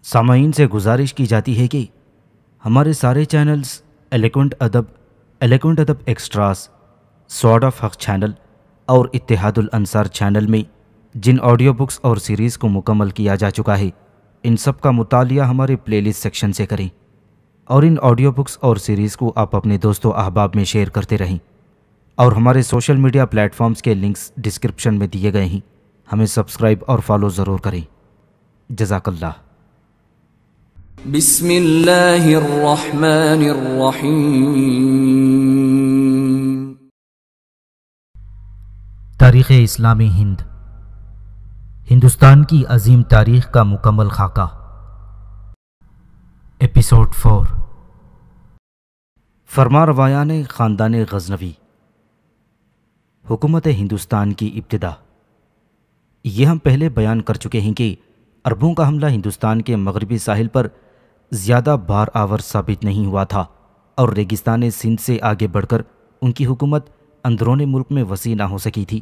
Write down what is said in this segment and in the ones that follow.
سامعین سے گزارش کی جاتی ہے کہ ہمارے سارے چینلز ایلیکونٹ ادب ایکسٹراز، سوارڈ آف حق چینل اور اتحاد الانصار چینل میں جن آڈیو بکس اور سیریز کو مکمل کیا جا چکا ہے، ان سب کا مطالعہ ہمارے پلے لسٹ سیکشن سے کریں اور ان آڈیو بکس اور سیریز کو آپ اپنے دوست و احباب میں شیئر کرتے رہیں، اور ہمارے سوشل میڈیا پلیٹ فارمز کے لنکس ڈسکرپشن میں دیے گئے ہیں، ہمیں سبسکرائب اور فالو ضرور کریں۔ جزاک اللہ۔ بسم اللہ الرحمن الرحیم۔ تاریخ اسلامی ہندوستان کی عظیم تاریخ کا مکمل خاکہ، ایپیسوڈ 4، فرما روایان خاندان غزنوی، حکومت ہندوستان کی ابتدا۔ یہ ہم پہلے بیان کر چکے ہیں کہ عربوں کا حملہ ہندوستان کے مغربی ساحل پر زیادہ بار آور ثابت نہیں ہوا تھا، اور ریگستان سندھ سے آگے بڑھ کر ان کی حکومت اندرون ملک میں وسیع نہ ہو سکی تھی،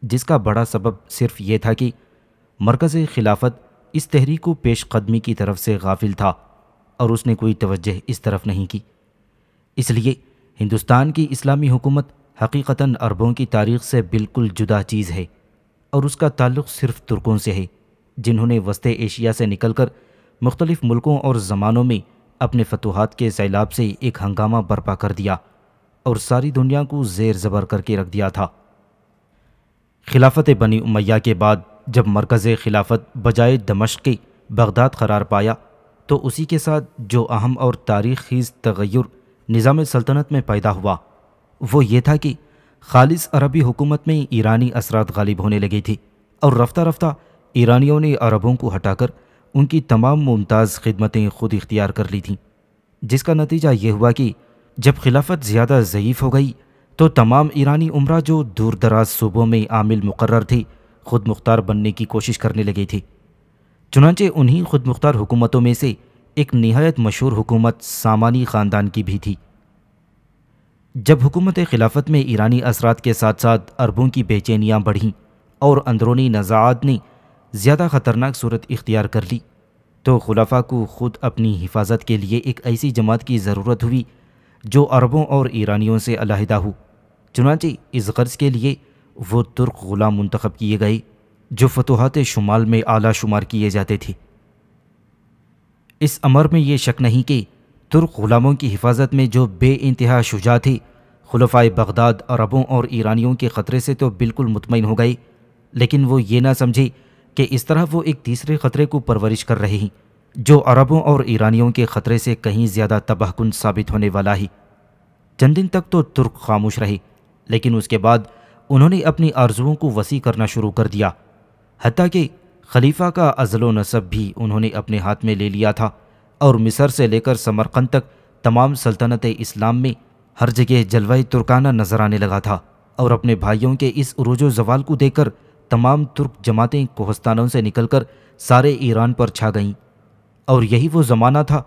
جس کا بڑا سبب صرف یہ تھا کہ مرکز خلافت اس تحریک و پیش قدمی کی طرف سے غافل تھا اور اس نے کوئی توجہ اس طرف نہیں کی۔ اس لیے ہندوستان کی اسلامی حکومت حقیقتاً عربوں کی تاریخ سے بالکل جدا چیز ہے، اور اس کا تعلق صرف ترکوں سے ہے، جنہوں نے وسط ایشیا سے نکل کر مختلف ملکوں اور زمانوں میں اپنے فتوحات کے سیلاب سے ایک ہنگامہ برپا کر دیا اور ساری دنیا کو زیر زبر کر کے رکھ دیا تھا۔ خلافت بنی امیہ کے بعد جب مرکز خلافت بجائے دمشق کے بغداد قرار پایا، تو اسی کے ساتھ جو اہم اور تاریخ خیز تغیر نظام سلطنت میں پیدا ہوا وہ یہ تھا کہ خالص عربی حکومت میں ایرانی اثرات غالب ہونے لگے تھے، اور رفتہ رفتہ ایرانیوں نے عربوں کو ہٹا کر ان کی تمام ممتاز خدمتیں خود اختیار کر لی تھیں، جس کا نتیجہ یہ ہوا کہ جب خلافت زیادہ ضعیف ہو گئی تو تمام ایرانی امراء جو دور دراز صوبوں میں عامل مقرر تھے خود مختار بننے کی کوشش کرنے لگے تھے۔ چنانچہ انہی خود مختار حکومتوں میں سے ایک نہایت مشہور حکومت سامانی خاندان کی بھی تھی۔ جب حکومت خلافت میں ایرانی اثرات کے ساتھ ساتھ عربوں کی بے چینیاں بڑھیں اور اندرونی نزاعات نے زیادہ خطرناک صورت اختیار کر لی، تو خلفاء کو خود اپنی حفاظت کے لیے ایک ایسی جماعت کی ضرورت ہوئی جو عربوں اور ایرانیوں سے علیحدہ ہو۔ چنانچہ اس غرض کے لیے وہ ترک غلام منتخب کیے گئے جو فتوحات شمال میں اعلیٰ شمار کیے جاتے تھے۔ اس امر میں یہ شک نہیں کہ ترک غلاموں کی حفاظت میں جو بے انتہا شجاع تھے، خلفائے بغداد عربوں اور ایرانیوں کے خطرے سے تو بالکل مطمئن ہو گئے، لیکن وہ یہ نہ سمجھے کہ اس طرح وہ ایک تیسرے خطرے کو پرورش کر رہے ہیں جو عربوں اور ایرانیوں کے خطرے سے کہیں زیادہ تباہ کن ثابت ہونے والا ہے۔ چند دن تک تو ترک خاموش رہے، لیکن اس کے بعد انہوں نے اپنی آرزوؤں کو وسیع کرنا شروع کر دیا، حتیٰ کہ خلیفہ کا ازل و نسب بھی انہوں نے اپنے ہاتھ میں لے لیا تھا، اور مصر سے لے کر سمرقند تک تمام سلطنت اسلام میں ہر جگہ جلوہ ترکانہ نظر آنے لگا تھا، اور اپنے بھائیوں کے اس عروج و زوال کو دیکھ کر تمام ترک جماعتیں کوہستانوں سے نکل کر سارے ایران پر چھا گئیں۔ اور یہی وہ زمانہ تھا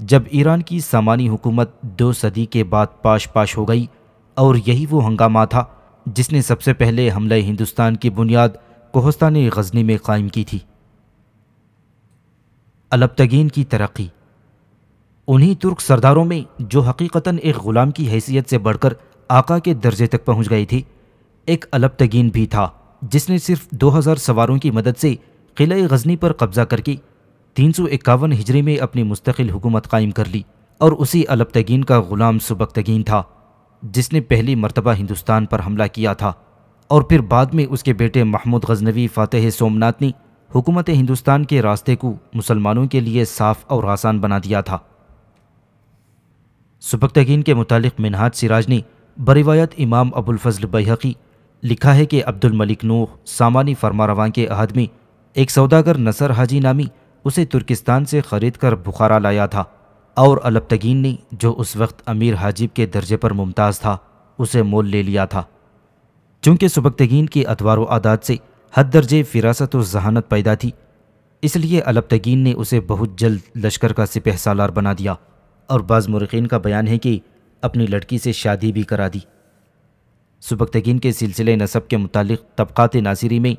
جب ایران کی سامانی حکومت 2 صدی کے بعد پاش ہو گئی، اور یہی وہ ہنگامہ تھا جس نے سب سے پہلے حملہ ہندوستان کی بنیاد کوہستان غزنی میں قائم کی تھی۔ الپتگین کی ترقی۔ انہی ترک سرداروں میں جو حقیقتاً ایک غلام کی حیثیت سے بڑھ کر آقا کے درجے تک پہنچ گئے تھے، ایک الپتگین بھی تھا جس نے صرف 2000 سواروں کی مدد سے قلعہ غزنی پر قبضہ کر کے 351 ہجری میں اپنی مستقل حکومت قائم کر لی، اور اسی الپتگین کا غلام سبکتگین تھا جس نے پہلی مرتبہ ہندوستان پر حملہ کیا تھا، اور پھر بعد میں اس کے بیٹے محمود غزنوی فاتح سومنات نے حکومت ہندوستان کے راستے کو مسلمانوں کے لیے صاف اور آسان بنا دیا تھا۔ سبکتگین کے متعلق منہاج سراج نے بروایت امام ابو الفضل بیہقی لکھا ہے کہ عبد الملک نوح سامانی فرمانرواں کے عہد میں ایک سوداگر نصر حاجی نامی اسے ترکستان سے خرید کر بخارا لایا تھا، اور الپتگین نے جو اس وقت امیر حاجب کے درجے پر ممتاز تھا اسے مول لے لیا تھا۔ چونکہ سبکتگین کی اطوار و عادات سے حد درجے فراست و ذہانت پیدا تھی، اس لیے الپتگین نے اسے بہت جلد لشکر کا سپہ سالار بنا دیا، اور بعض مورخین کا بیان ہے کہ اپنی لڑکی سے شادی بھی کرا دی۔ سبکتگین کے سلسلے نسب کے متعلق طبقات ناصری میں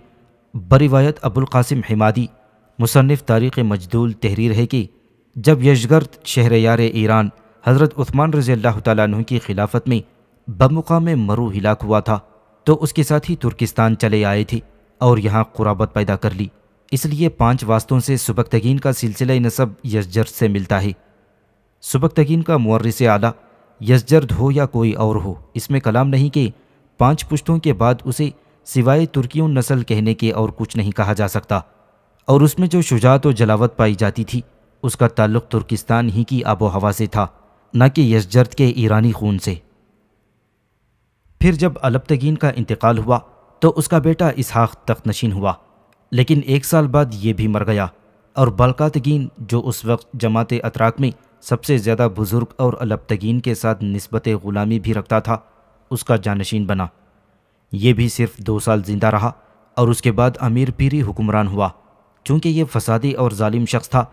بروایت ابو القاسم حمادی مصنف تاریخ مجدول تحریر ہے کہ جب یزگرد شہر یار ایران حضرت عثمان رضی اللہ تعالیٰ عنہ کی خلافت میں بمقام مرو ہلاک ہوا تھا تو اس کے ساتھ ہی ترکستان چلے آئے تھے اور یہاں قرابت پیدا کر لی، اس لیے 5 واسطوں سے سبکتگین کا سلسلہ نسب یزجرد سے ملتا ہے۔ سبکتگین کا مورث اعلیٰ یزجرد ہو یا کوئی اور ہو، اس میں کلام نہیں کہ 5 پشتوں کے بعد اسے سوائے ترکیوں نسل کہنے کے اور کچھ نہیں کہا جا سکتا، اور اس میں جو شجاعت و جلاوت پائی جاتی تھی اس کا تعلق ترکستان ہی کی آب و ہوا سے تھا، نہ کہ یزجرد کے ایرانی خون سے۔ پھر جب الپتگین کا انتقال ہوا تو اس کا بیٹا اسحاق تخت نشین ہوا، لیکن 1 سال بعد یہ بھی مر گیا، اور بلقاتگین جو اس وقت جماعت اتراک میں سب سے زیادہ بزرگ اور الپتگین کے ساتھ نسبت غلامی بھی رکھتا تھا، اس کا جانشین بنا۔ یہ بھی صرف 2 سال زندہ رہا اور اس کے بعد امیر پیری حکمران ہوا۔ چونکہ یہ فسادی اور ظالم شخص تھا،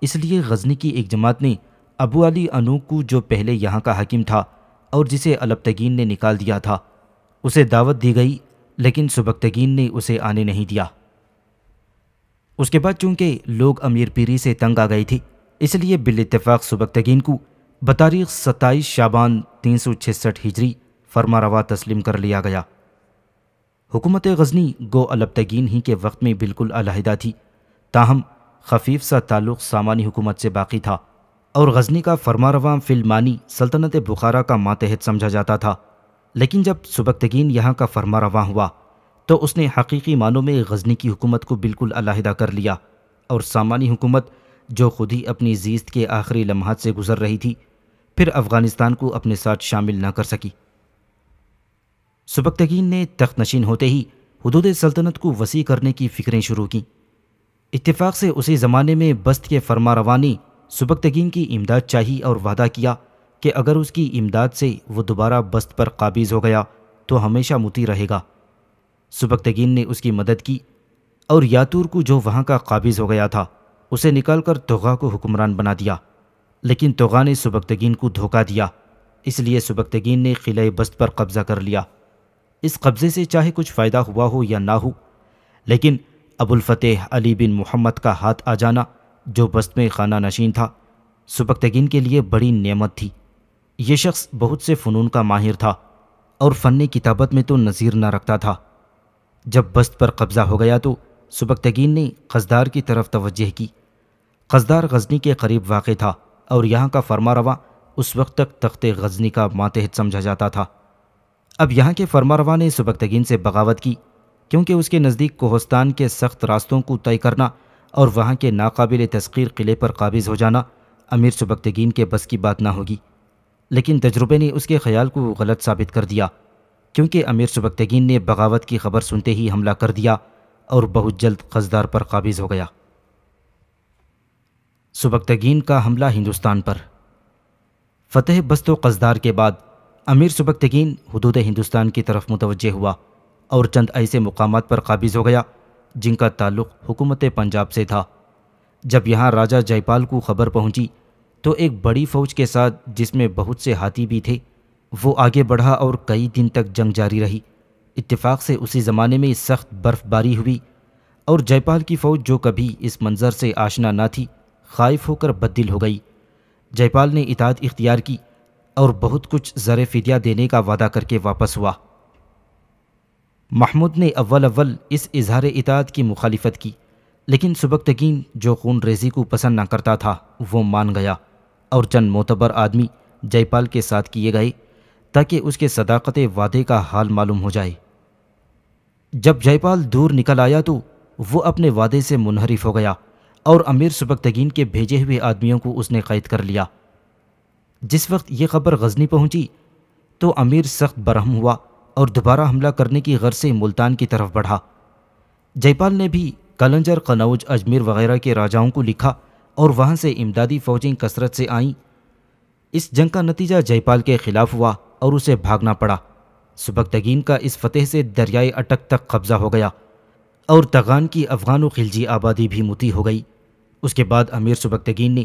اس لیے غزنی کی ایک جماعت نے ابو علی انوکو جو پہلے یہاں کا حاکم تھا اور جسے الپتگین نے نکال دیا تھا، اسے دعوت دی گئی، لیکن سبکتگین نے اسے آنے نہیں دیا۔ اس کے بعد چونکہ لوگ امیر پیری سے تنگ آ گئے تھے، اس لیے بالاتفاق سبکتگین کو بتاریخ 27 شعبان 366 ہجری فرما روا تسلیم کر لیا گیا۔ حکومت غزنی گو الپتگین ہی کے وقت میں بالکل علیحدہ تھی، تاہم خفیف سا تعلق سامانی حکومت سے باقی تھا، اور غزنی کا فرمانرواں فی المانی سلطنت بخارا کا ماتحت سمجھا جاتا تھا۔ لیکن جب سبکتگین یہاں کا فرمانرواں ہوا تو اس نے حقیقی معنوں میں غزنی کی حکومت کو بالکل علیحدہ کر لیا، اور سامانی حکومت جو خود ہی اپنی زیست کے آخری لمحات سے گزر رہی تھی، پھر افغانستان کو اپنے ساتھ شامل نہ کر سکی۔ سبکتگین نے تخت نشین ہوتے ہی حدود سلطنت کو وسیع کرنے کی فکریں شروع کیں۔ اتفاق سے اسی زمانے میں بست کے فرمانروا نے سبکتگین کی امداد چاہی اور وعدہ کیا کہ اگر اس کی امداد سے وہ دوبارہ بست پر قابض ہو گیا تو ہمیشہ مطیع رہے گا۔ سبکتگین نے اس کی مدد کی، اور یاتور کو جو وہاں کا قابض ہو گیا تھا اسے نکال کر توغا کو حکمران بنا دیا، لیکن توغا نے سبکتگین کو دھوکہ دیا، اس لیے سبکتگین نے قلعہ بست پر قبضہ کر لیا۔ اس قبضے سے چاہے کچھ فائدہ ہوا ہو یا نہ ہو، لیکن ابو الفتح علی بن محمد کا ہاتھ آ جانا جو بست میں خانہ نشین تھا، سبکتگین کے لیے بڑی نعمت تھی۔ یہ شخص بہت سے فنون کا ماہر تھا اور فن کتابت میں تو نظیر نہ رکھتا تھا۔ جب بست پر قبضہ ہو گیا تو سبکتگین نے قصدار کی طرف توجہ کی۔ قصدار غزنی کے قریب واقع تھا اور یہاں کا فرمانروا اس وقت تک تخت غزنی کا ماتحت سمجھا جاتا تھا۔ اب یہاں کے فرمانروا نے سبکتگین سے بغاوت کی، کیونکہ اس کے نزدیک کوہستان کے سخت راستوں کو طے کرنا اور وہاں کے ناقابل تسخیر قلعے پر قابض ہو جانا امیر سبکتگین کے بس کی بات نہ ہوگی۔ لیکن تجربے نے اس کے خیال کو غلط ثابت کر دیا، کیونکہ امیر سبکتگین نے بغاوت کی خبر سنتے ہی حملہ کر دیا اور بہت جلد قصدار پر قابض ہو گیا۔ سبکتگین کا حملہ ہندوستان پر۔ فتح بست و قصدار کے بعد امیر سبکتگین حدود ہندوستان کی طرف متوجہ ہوا اور چند ایسے مقامات پر قابض ہو گیا جن کا تعلق حکومت پنجاب سے تھا۔ جب یہاں راجہ جے پال کو خبر پہنچی تو ایک بڑی فوج کے ساتھ، جس میں بہت سے ہاتھی بھی تھے، وہ آگے بڑھا اور کئی دن تک جنگ جاری رہی۔ اتفاق سے اسی زمانے میں سخت برف باری ہوئی اور جے پال کی فوج جو کبھی اس منظر سے آشنا نہ تھی، خائف ہو کر بددل ہو گئی۔ جے پال نے اطاعت اختیار کی اور بہت کچھ زر فدیہ دینے کا وعدہ کر کے واپس ہوا۔ محمود نے اول اس اظہار اطاعت کی مخالفت کی، لیکن سبکتگین جو خون ریزی کو پسند نہ کرتا تھا وہ مان گیا، اور چند معتبر آدمی جے پال کے ساتھ کیے گئے تاکہ اس کے صداقت وعدے کا حال معلوم ہو جائے۔ جب جے پال دور نکل آیا تو وہ اپنے وعدے سے منحرف ہو گیا اور امیر سبکتگین کے بھیجے ہوئے آدمیوں کو اس نے قید کر لیا۔ جس وقت یہ خبر غزنی پہنچی تو امیر سخت برہم ہوا اور دوبارہ حملہ کرنے کی غرض سے ملتان کی طرف بڑھا۔ جے پال نے بھی قلنجر، قنوج، اجمیر وغیرہ کے راجاؤں کو لکھا اور وہاں سے امدادی فوجیں کثرت سے آئیں۔ اس جنگ کا نتیجہ جے پال کے خلاف ہوا اور اسے بھاگنا پڑا۔ سبکتگین کا اس فتح سے دریائے اٹک تک قبضہ ہو گیا اور تغان کی افغان و خلجی آبادی بھی مطیع ہو گئی۔ اس کے بعد امیر سبکتگین نے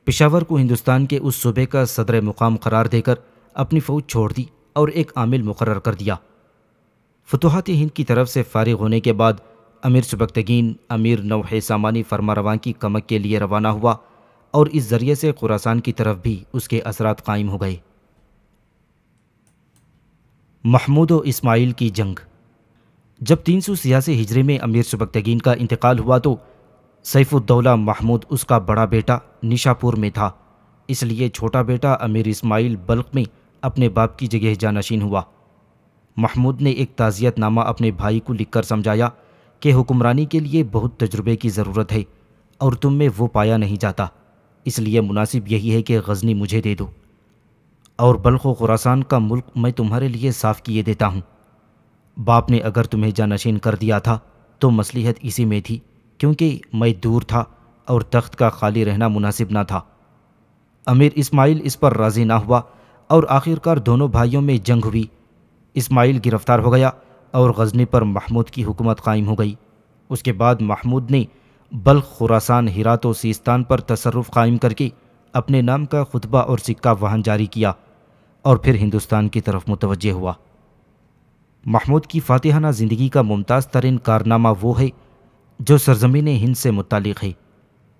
پشاور کو ہندوستان کے اس صوبے کا صدر مقام قرار دے کر اپنی فوج چھوڑ دی اور ایک عامل مقرر کر دیا۔ فتوحات ہند کی طرف سے فارغ ہونے کے بعد امیر سبکتگین امیر نوح سامانی فرما رواں کی کمک کے لیے روانہ ہوا اور اس ذریعے سے خراسان کی طرف بھی اس کے اثرات قائم ہو گئے۔ محمود و اسماعیل کی جنگ۔ جب 386 ہجری میں امیر سبکتگین کا انتقال ہوا تو سیف الدولہ محمود اس کا بڑا بیٹا نشاپور میں تھا، اس لیے چھوٹا بیٹا امیر اسماعیل بلخ میں اپنے باپ کی جگہ جانشین ہوا۔ محمود نے ایک تعزیت نامہ اپنے بھائی کو لکھ کر سمجھایا کہ حکمرانی کے لیے بہت تجربے کی ضرورت ہے اور تم میں وہ پایا نہیں جاتا، اس لیے مناسب یہی ہے کہ غزنی مجھے دے دو اور بلخ و خراسان کا ملک میں تمہارے لیے صاف کیے دیتا ہوں۔ باپ نے اگر تمہیں جانشین کر دیا تھا تو مصلحت اسی میں تھی، کیونکہ میں دور تھا اور تخت کا خالی رہنا مناسب نہ تھا۔ امیر اسماعیل اس پر راضی نہ ہوا اور آخرکار دونوں بھائیوں میں جنگ ہوئی۔ اسماعیل گرفتار ہو گیا اور غزنی پر محمود کی حکومت قائم ہو گئی۔ اس کے بعد محمود نے بلخ، خراسان، ہرات و سیستان پر تصرف قائم کر کے اپنے نام کا خطبہ اور سکہ وہاں جاری کیا اور پھر ہندوستان کی طرف متوجہ ہوا۔ محمود کی فاتحانہ زندگی کا ممتاز ترین کارنامہ وہ ہے جو سرزمین ہند سے متعلق ہے،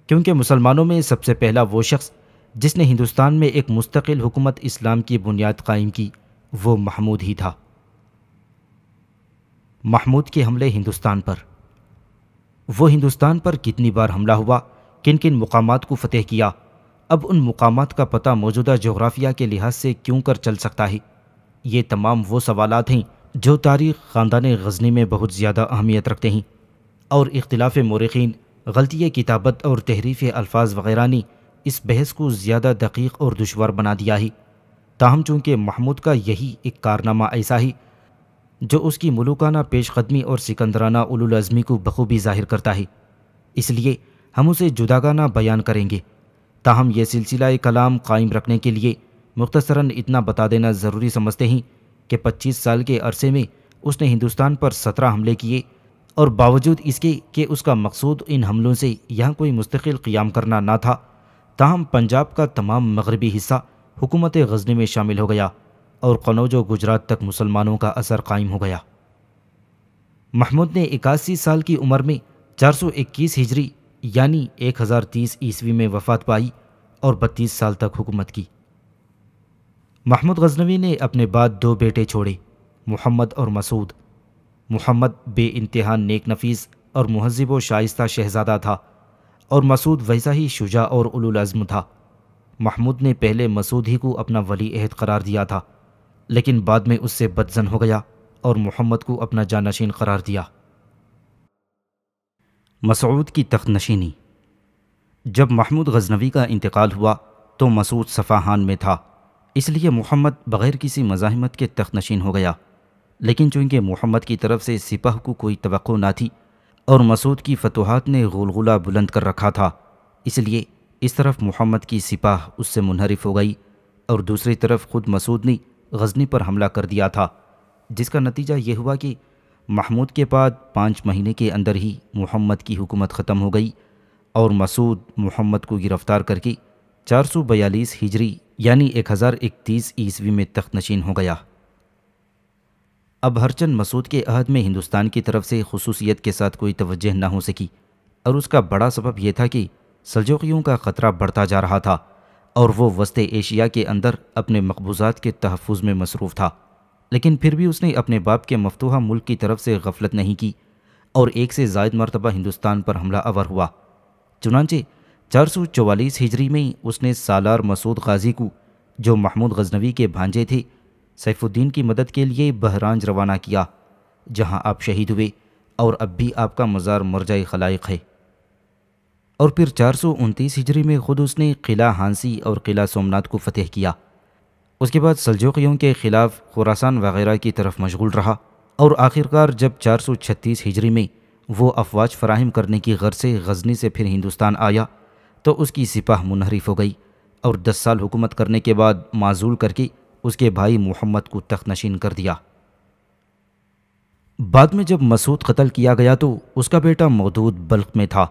کیونکہ مسلمانوں میں سب سے پہلا وہ شخص جس نے ہندوستان میں ایک مستقل حکومت اسلام کی بنیاد قائم کی وہ محمود ہی تھا۔ محمود کے حملے ہندوستان پر۔ وہ ہندوستان پر کتنی بار حملہ ہوا، کن کن مقامات کو فتح کیا، اب ان مقامات کا پتہ موجودہ جغرافیہ کے لحاظ سے کیوں کر چل سکتا ہے؟ یہ تمام وہ سوالات ہیں جو تاریخ خاندان غزنی میں بہت زیادہ اہمیت رکھتے ہیں، اور اختلاف مورخین، غلطی کتابت اور تحریف الفاظ وغیرہ نے اس بحث کو زیادہ دقیق اور دشوار بنا دیا ہے۔ تاہم چونکہ محمود کا یہی ایک کارنامہ ایسا ہے جو اس کی ملوکانہ پیش قدمی اور سکندرانہ اولوالعزمی کو بخوبی ظاہر کرتا ہے، اس لیے ہم اسے جداگانہ بیان کریں گے۔ تاہم یہ سلسلہ کلام قائم رکھنے کے لیے مختصراً اتنا بتا دینا ضروری سمجھتے ہیں کہ 25 سال کے عرصے میں اس نے ہندوستان پر 17 حملے کیے، اور باوجود اس کے کہ اس کا مقصود ان حملوں سے یہاں کوئی مستقل قیام کرنا نہ تھا، تاہم پنجاب کا تمام مغربی حصہ حکومت غزنی میں شامل ہو گیا اور قنوج و گجرات تک مسلمانوں کا اثر قائم ہو گیا۔ محمود نے 81 سال کی عمر میں 421 ہجری یعنی 1030 عیسوی میں وفات پائی اور 32 سال تک حکومت کی۔ محمود غزنوی نے اپنے بعد 2 بیٹے چھوڑے، محمد اور مسعود۔ محمد بے انتہا نیک نفیس اور مہذب و شائستہ شہزادہ تھا، اور مسعود ویسا ہی شجاع اور اولوالعزم تھا۔ محمود نے پہلے مسعود ہی کو اپنا ولی عہد قرار دیا تھا، لیکن بعد میں اس سے بدظن ہو گیا اور محمد کو اپنا جانشین قرار دیا۔ مسعود کی تخت نشینی۔ جب محمود غزنوی کا انتقال ہوا تو مسعود صفاہان میں تھا، اس لیے محمد بغیر کسی مزاحمت کے تخت نشین ہو گیا، لیکن چونکہ محمد کی طرف سے سپاہ کو کوئی توقع نہ تھی اور مسعود کی فتوحات نے غلغلہ بلند کر رکھا تھا، اس لیے اس طرف محمد کی سپاہ اس سے منحرف ہو گئی اور دوسری طرف خود مسعود نے غزنی پر حملہ کر دیا تھا، جس کا نتیجہ یہ ہوا کہ محمود کے بعد 5 مہینے کے اندر ہی محمد کی حکومت ختم ہو گئی اور مسعود محمد کو گرفتار کر کے 442 ہجری یعنی 1031 عیسوی میں تخت نشین ہو گیا۔ اب ہرچند مسعود کے عہد میں ہندوستان کی طرف سے خصوصیت کے ساتھ کوئی توجہ نہ ہو سکی، اور اس کا بڑا سبب یہ تھا کہ سلجوقیوں کا خطرہ بڑھتا جا رہا تھا اور وہ وسط ایشیا کے اندر اپنے مقبوضات کے تحفظ میں مصروف تھا، لیکن پھر بھی اس نے اپنے باپ کے مفتوحہ ملک کی طرف سے غفلت نہیں کی اور 1 سے زائد مرتبہ ہندوستان پر حملہ آور ہوا۔ چنانچہ 444 ہجری میں اس نے سالار مسعود غازی کو، جو محمود غزنوی کے بھانجے تھے، سیف الدین کی مدد کے لیے بہرانج روانہ کیا، جہاں آپ شہید ہوئے اور اب بھی آپ کا مزار مرجع خلائق ہے۔ اور پھر 429 ہجری میں خود اس نے قلعہ ہانسی اور قلعہ سومنات کو فتح کیا۔ اس کے بعد سلجوقیوں کے خلاف خراسان وغیرہ کی طرف مشغول رہا، اور آخرکار جب 436 ہجری میں وہ افواج فراہم کرنے کی غرض سے غزنی سے پھر ہندوستان آیا تو اس کی سپاہ منحرف ہو گئی اور 10 سال حکومت کرنے کے بعد معزول کر کے اس کے بھائی محمد کو تخت نشین کر دیا۔ بعد میں جب مسعود قتل کیا گیا تو اس کا بیٹا مودود بلخ میں تھا۔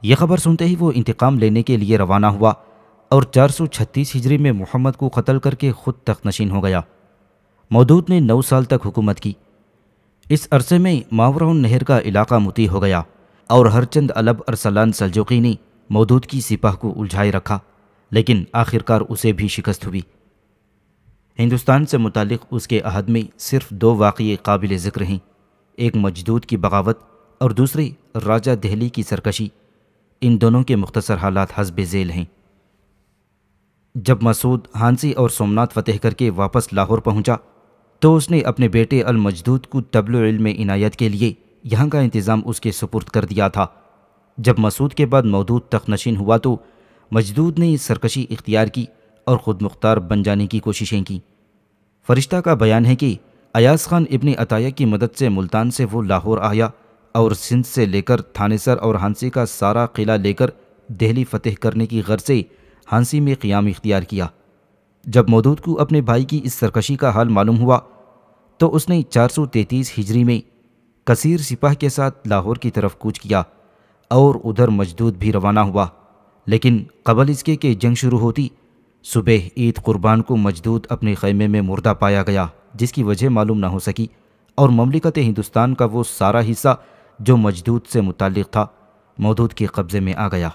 یہ خبر سنتے ہی وہ انتقام لینے کے لیے روانہ ہوا اور 436 ہجری میں محمد کو قتل کر کے خود تخت نشین ہو گیا۔ مودود نے 9 سال تک حکومت کی۔ اس عرصے میں ماوراء النہر کا علاقہ مطیع ہو گیا اور ہر چند علب ارسلان سلجوقی نے مودود کی سپاہ کو الجھائے رکھا، لیکن آخرکار اسے بھی شکست ہوئی۔ ہندوستان سے متعلق اس کے عہد میں صرف 2 واقعے قابل ذکر ہیں، ایک مجدود کی بغاوت اور دوسری راجہ دہلی کی سرکشی۔ ان دونوں کے مختصر حالات حسب ذیل ہیں۔ جب مسعود ہانسی اور سومنات فتح کر کے واپس لاہور پہنچا تو اس نے اپنے بیٹے المجدود کو طبل علم عنایت کے لیے یہاں کا انتظام اس کے سپرد کر دیا تھا۔ جب مسعود کے بعد مودود تخت نشین ہوا تو مجدود نے سرکشی اختیار کی اور خود مختار بن جانے کی کوششیں کی۔ فرشتہ کا بیان ہے کہ ایاز خان ابن عطیہ کی مدد سے ملتان سے وہ لاہور آیا اور سندھ سے لے کر تھانے سر اور ہانسی کا سارا قلعہ لے کر دہلی فتح کرنے کی غرض سے ہانسی میں قیام اختیار کیا۔ جب مودود کو اپنے بھائی کی اس سرکشی کا حال معلوم ہوا تو اس نے 433 ہجری میں کثیر سپاہ کے ساتھ لاہور کی طرف کوچ کیا اور ادھر مجدود بھی روانہ ہوا، لیکن قبل اس کے کہ جنگ شروع ہوتی صبح عید قربان کو مجدود اپنے خیمے میں مردہ پایا گیا، جس کی وجہ معلوم نہ ہو سکی اور مملکت ہندوستان کا وہ سارا حصہ جو مجدود سے متعلق تھا مودود کے قبضے میں آ گیا۔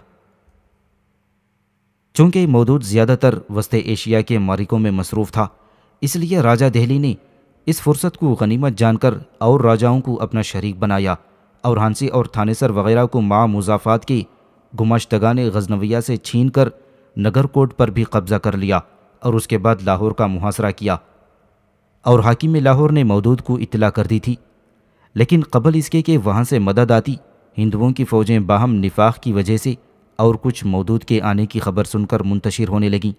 چونکہ مودود زیادہ تر وسط ایشیا کے معرکوں میں مصروف تھا، اس لیے راجہ دہلی نے اس فرصت کو غنیمت جان کر اور راجاؤں کو اپنا شریک بنایا اور ہانسی اور تھانے سر وغیرہ کو مع مضافات کے گماشتگان غزنویہ سے چھین کر نگر کوٹ پر بھی قبضہ کر لیا اور اس کے بعد لاہور کا محاصرہ کیا۔ اور حاکم لاہور نے مودود کو اطلاع کر دی تھی، لیکن قبل اس کے کہ وہاں سے مدد آتی، ہندوؤں کی فوجیں باہم نفاق کی وجہ سے اور کچھ مودود کے آنے کی خبر سن کر منتشر ہونے لگیں،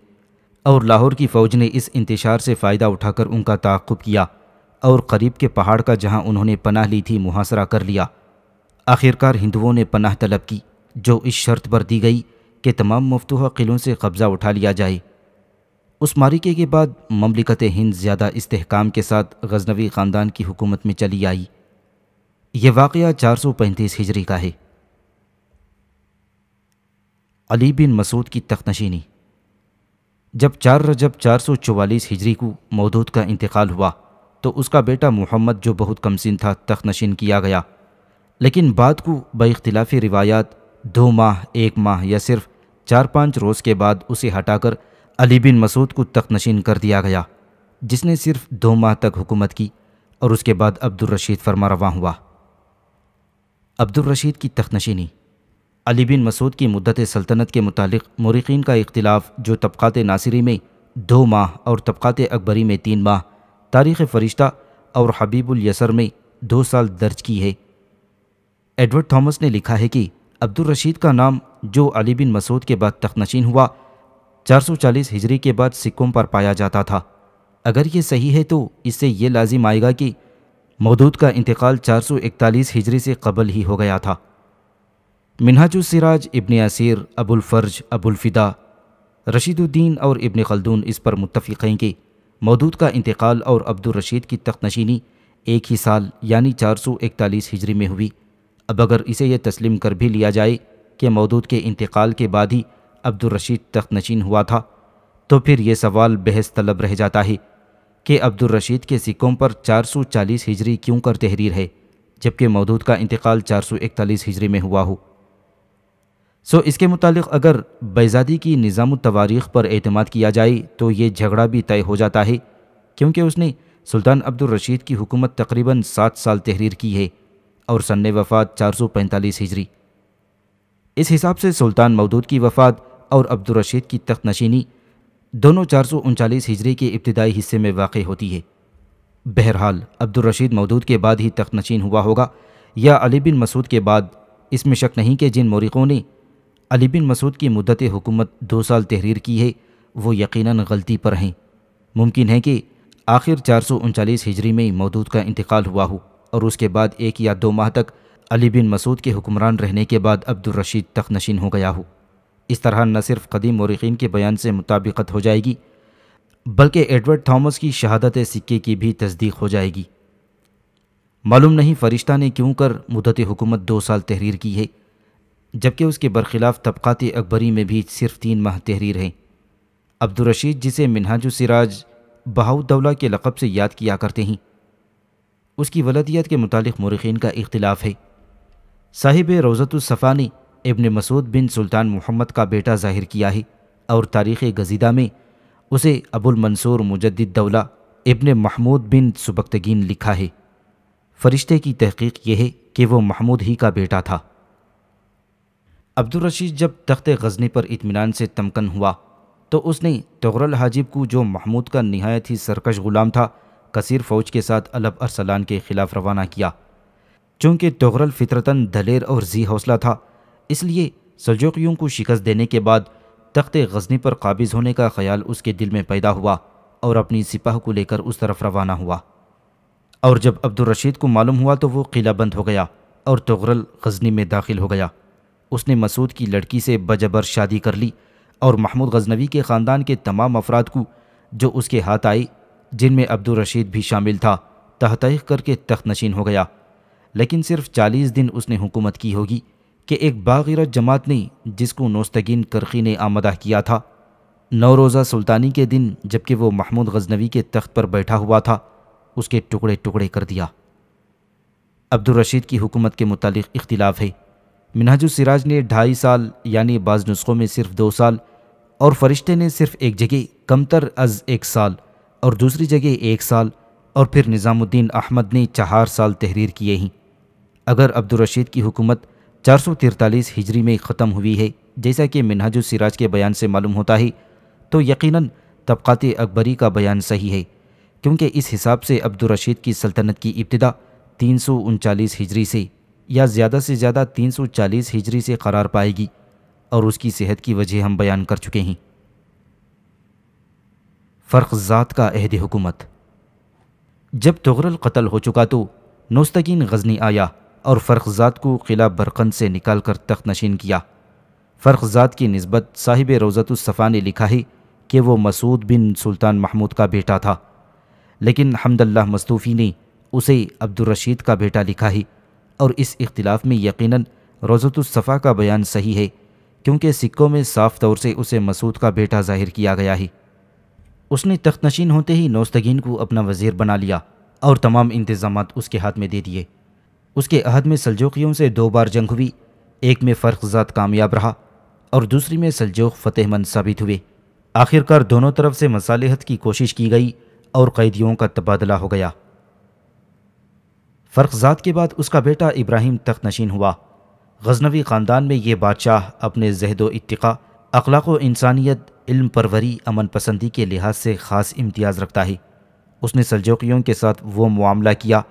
اور لاہور کی فوج نے اس انتشار سے فائدہ اٹھا کر ان کا تعاقب کیا اور قریب کے پہاڑ کا جہاں انہوں نے پناہ لی تھی محاصرہ کر لیا۔ آخرکار ہندوؤں نے پناہ طلب کی، جو اس شرط پر دی گئی کہ تمام مفتوحہ قلعوں سے قبضہ اٹھا لیا جائے۔ اس معرکے کے بعد مملکت ہند زیادہ استحکام کے ساتھ غزنوی خاندان کی حکومت میں چلی آئی۔ یہ واقعہ 435 ہجری کا ہے۔ علی بن مسعود کی تخت نشینی۔ جب 4 رجب 444 ہجری کو مودود کا انتقال ہوا تو اس کا بیٹا محمد جو بہت کم سن تھا تخت نشین کیا گیا، لیکن بعد کو باختلاف روایات 2 ماہ، 1 ماہ یا صرف 4-5 روز کے بعد اسے ہٹا کر علی بن مسعود کو تخت نشین کر دیا گیا، جس نے صرف 2 ماہ تک حکومت کی اور اس کے بعد عبدالرشید فرما رواں ہوا۔ عبدالرشید کی تخت نشینی۔ علی بن مسعود کی مدت سلطنت کے متعلق مورخین کا اختلاف جو طبقات ناصری میں 2 ماہ اور طبقات اکبری میں 3 ماہ، تاریخ فرشتہ اور حبیب الیسر میں 2 سال درج کی ہے۔ ایڈورڈ تھامس نے لکھا ہے کہ عبدالرشید کا نام جو علی بن مسعود کے بعد تخت نشین ہوا 440 ہجری کے بعد سکوں پر پایا جاتا تھا۔ اگر یہ صحیح ہے تو اس سے یہ لازم آئے گا کہ مودود کا انتقال 441 ہجری سے قبل ہی ہو گیا تھا۔ منہاج السراج، ابن اسیر، ابو الفرج، ابو الفدا، رشید الدین اور ابن خلدون اس پر متفق ہیں کہ مودود کا انتقال اور عبدالرشید کی تخت نشینی ایک ہی سال یعنی 441 ہجری میں ہوئی۔ اب اگر اسے یہ تسلیم کر بھی لیا جائے کہ مودود کے انتقال کے بعد ہی عبدالرشید تخت نشین ہوا تھا تو پھر یہ سوال بحث طلب رہ جاتا ہے کہ عبدالرشید کے سکوں پر 440 ہجری کیوں کر تحریر ہے جبکہ مودود کا انتقال 441 ہجری میں ہوا ہو۔ اس کے متعلق اگر بیزادی کی نظام التواریخ پر اعتماد کیا جائے تو یہ جھگڑا بھی طے ہو جاتا ہے، کیونکہ اس نے سلطان عبدالرشید کی حکومت تقریباً 7 سال تحریر کی ہے اور سن وفات 445 ہجری۔ اس حساب سے سلطان مودود کی وفات اور عبدالرشید کی تخت نشینی دونوں 439 ہجری کے ابتدائی حصے میں واقع ہوتی ہے۔ بہرحال عبدالرشید مودود کے بعد ہی تخت نشین ہوا ہوگا یا علی بن مسعود کے بعد، اس میں شک نہیں کہ جن مورخوں نے علی بن مسعود کی مدت حکومت 2 سال تحریر کی ہے وہ یقیناً غلطی پر ہیں۔ ممکن ہے کہ آخر 439 ہجری میں مودود کا انتقال ہوا ہو اور اس کے بعد 1 یا 2 ماہ تک علی بن مسعود کے حکمران رہنے کے بعد عبدالرشید تخت نشین ہو گیا ہو۔ اس طرح نہ صرف قدیم مورخین کے بیان سے مطابقت ہو جائے گی بلکہ ایڈورڈ تھامس کی شہادت سکے کی بھی تصدیق ہو جائے گی۔ معلوم نہیں فرشتہ نے کیوں کر مدت حکومت 2 سال تحریر کی ہے جبکہ اس کے برخلاف طبقات اکبری میں بھی صرف 3 ماہ تحریر ہیں۔ عبدالرشید جسے منہاج السراج بہاؤالدولہ کے لقب سے یاد کیا کرتے ہیں، اس کی ولدیت کے متعلق مورخین کا اختلاف ہے۔ صاحب روضۃ الصفا نے ابن مسعود بن سلطان محمد کا بیٹا ظاہر کیا ہے اور تاریخ گزیدہ میں اسے ابو المنصور مجدد دولہ ابن محمود بن سبکتگین لکھا ہے۔ فرشتے کی تحقیق یہ ہے کہ وہ محمود ہی کا بیٹا تھا۔ عبدالرشید جب تخت غزنی پر اطمینان سے تمکن ہوا تو اس نے تغرل حاجب کو، جو محمود کا نہایت ہی سرکش غلام تھا، کثیر فوج کے ساتھ علب ارسلان کے خلاف روانہ کیا۔ چونکہ تغرل فطرتاً دلیر اور ذی حوصلہ تھا، اس لیے سلجوقیوں کو شکست دینے کے بعد تخت غزنی پر قابض ہونے کا خیال اس کے دل میں پیدا ہوا اور اپنی سپاہ کو لے کر اس طرف روانہ ہوا۔ اور جب عبدالرشید کو معلوم ہوا تو وہ قلعہ بند ہو گیا اور تغرل غزنی میں داخل ہو گیا۔ اس نے مسعود کی لڑکی سے بجبر شادی کر لی اور محمود غزنوی کے خاندان کے تمام افراد کو جو اس کے ہاتھ آئے، جن میں عبدالرشید بھی شامل تھا، تحقیق کر کے تخت نشین ہو گیا۔ لیکن صرف 40 دن اس نے حکومت کی ہوگی کہ ایک باغیرت جماعت نے، جس کو نوستگین کرخی نے آمدہ کیا تھا، 9 روزہ سلطانی کے دن جبکہ وہ محمود غزنوی کے تخت پر بیٹھا ہوا تھا، اس کے ٹکڑے ٹکڑے کر دیا۔ عبدالرشید کی حکومت کے متعلق اختلاف ہے۔ منہاج السراج نے 2.5 سال یعنی بعض نسخوں میں صرف 2 سال، اور فرشتے نے صرف ایک جگہ کمتر از 1 سال اور دوسری جگہ 1 سال، اور پھر نظام الدین احمد نے 4 سال تحریر کیے ہیں۔ اگر عبدالرشید کی حکومت 443 ہجری میں ختم ہوئی ہے، جیسا کہ منہاج السراج کے بیان سے معلوم ہوتا ہے، تو یقیناً طبقات اکبری کا بیان صحیح ہے، کیونکہ اس حساب سے عبدالرشید کی سلطنت کی ابتدا 339 ہجری سے یا زیادہ سے زیادہ 340 ہجری سے قرار پائے گی، اور اس کی صحت کی وجہ ہم بیان کر چکے ہیں۔ فرخزاد کا عہد حکومت۔ جب تغرل قتل ہو چکا تو نوستگین غزنی آیا اور فرخزاد کو قلعہ برقند سے نکال کر تخت نشین کیا۔ فرخزاد کی نسبت صاحب روضۃ الصفا نے لکھا ہے کہ وہ مسعود بن سلطان محمود کا بیٹا تھا، لیکن حمد اللہ مستوفی نے اسے عبدالرشید کا بیٹا لکھا ہے، اور اس اختلاف میں یقیناً روضۃ الصفا کا بیان صحیح ہے، کیونکہ سکوں میں صاف طور سے اسے مسعود کا بیٹا ظاہر کیا گیا ہے۔ اس نے تخت نشین ہوتے ہی نوستگین کو اپنا وزیر بنا لیا اور تمام انتظامات اس کے ہاتھ میں دے دیے۔ اس کے عہد میں سلجوقیوں سے 2 بار جنگ ہوئی، ایک میں فرخزاد کامیاب رہا اور دوسری میں سلجوق فتح مند ثابت ہوئے۔ آخرکار دونوں طرف سے مصالحت کی کوشش کی گئی اور قیدیوں کا تبادلہ ہو گیا۔ فرخزاد کے بعد اس کا بیٹا ابراہیم تخت نشین ہوا۔ غزنوی خاندان میں یہ بادشاہ اپنے زہد و اتقاء، اخلاق و انسانیت، علم پروری، امن پسندی کے لحاظ سے خاص امتیاز رکھتا ہے۔ اس نے سلجوقیوں کے ساتھ وہ معاملہ کیا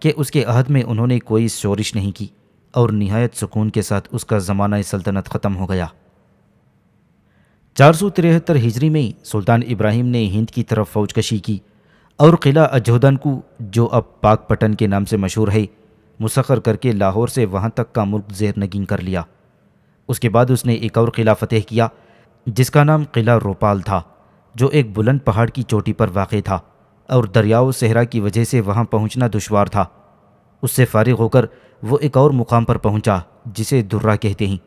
کہ اس کے عہد میں انہوں نے کوئی شورش نہیں کی، اور نہایت سکون کے ساتھ اس کا زمانہ سلطنت ختم ہو گیا۔ 473 ہجری میں سلطان ابراہیم نے ہند کی طرف فوج کشی کی اور قلعہ اجودن کو، جو اب پاک پٹن کے نام سے مشہور ہے، مسخر کر کے لاہور سے وہاں تک کا ملک زیر نگین کر لیا۔ اس کے بعد اس نے ایک اور قلعہ فتح کیا جس کا نام قلعہ روپال تھا، جو ایک بلند پہاڑ کی چوٹی پر واقع تھا اور دریاؤ صحرا کی وجہ سے وہاں پہنچنا دشوار تھا۔ اس سے فارغ ہو کر وہ ایک اور مقام پر پہنچا جسے درہ کہتے ہیں۔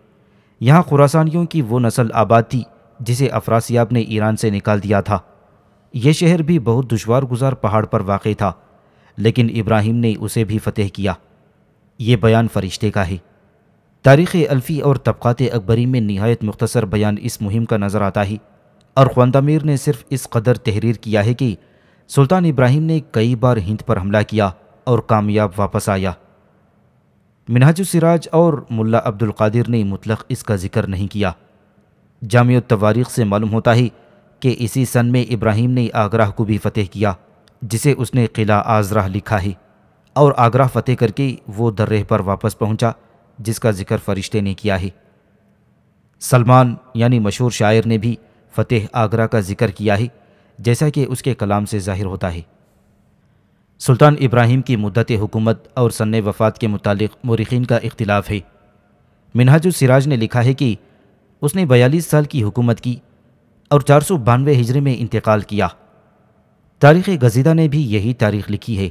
یہاں خراسانیوں کی وہ نسل آباد تھی جسے افراسیاب نے ایران سے نکال دیا تھا۔ یہ شہر بھی بہت دشوار گزار پہاڑ پر واقع تھا، لیکن ابراہیم نے اسے بھی فتح کیا۔ یہ بیان فرشتے کا ہے۔ تاریخ الفی اور طبقات اکبری میں نہایت مختصر بیان اس مہم کا نظر آتا ہے، اور خواندہ میر نے صرف اس قدر تحریر کیا ہے کہ سلطان ابراہیم نے کئی بار ہند پر حملہ کیا اور کامیاب واپس آیا۔ منہاج السراج اور ملا عبد القادر نے مطلق اس کا ذکر نہیں کیا۔ جامع التواریخ سے معلوم ہوتا ہے کہ اسی سن میں ابراہیم نے آگرہ کو بھی فتح کیا، جسے اس نے قلعہ آزرہ لکھا ہے، اور آگرہ فتح کر کے وہ درہ پر واپس پہنچا جس کا ذکر فرشتے نے کیا ہے۔ سلمان یعنی مشہور شاعر نے بھی فتح آگرہ کا ذکر کیا ہے، جیسا کہ اس کے کلام سے ظاہر ہوتا ہے۔ سلطان ابراہیم کی مدت حکومت اور سن وفات کے متعلق مورخین کا اختلاف ہے۔ منہاج السراج نے لکھا ہے کہ اس نے 42 سال کی حکومت کی اور 492 ہجری میں انتقال کیا۔ تاریخ گزیدہ نے بھی یہی تاریخ لکھی ہے،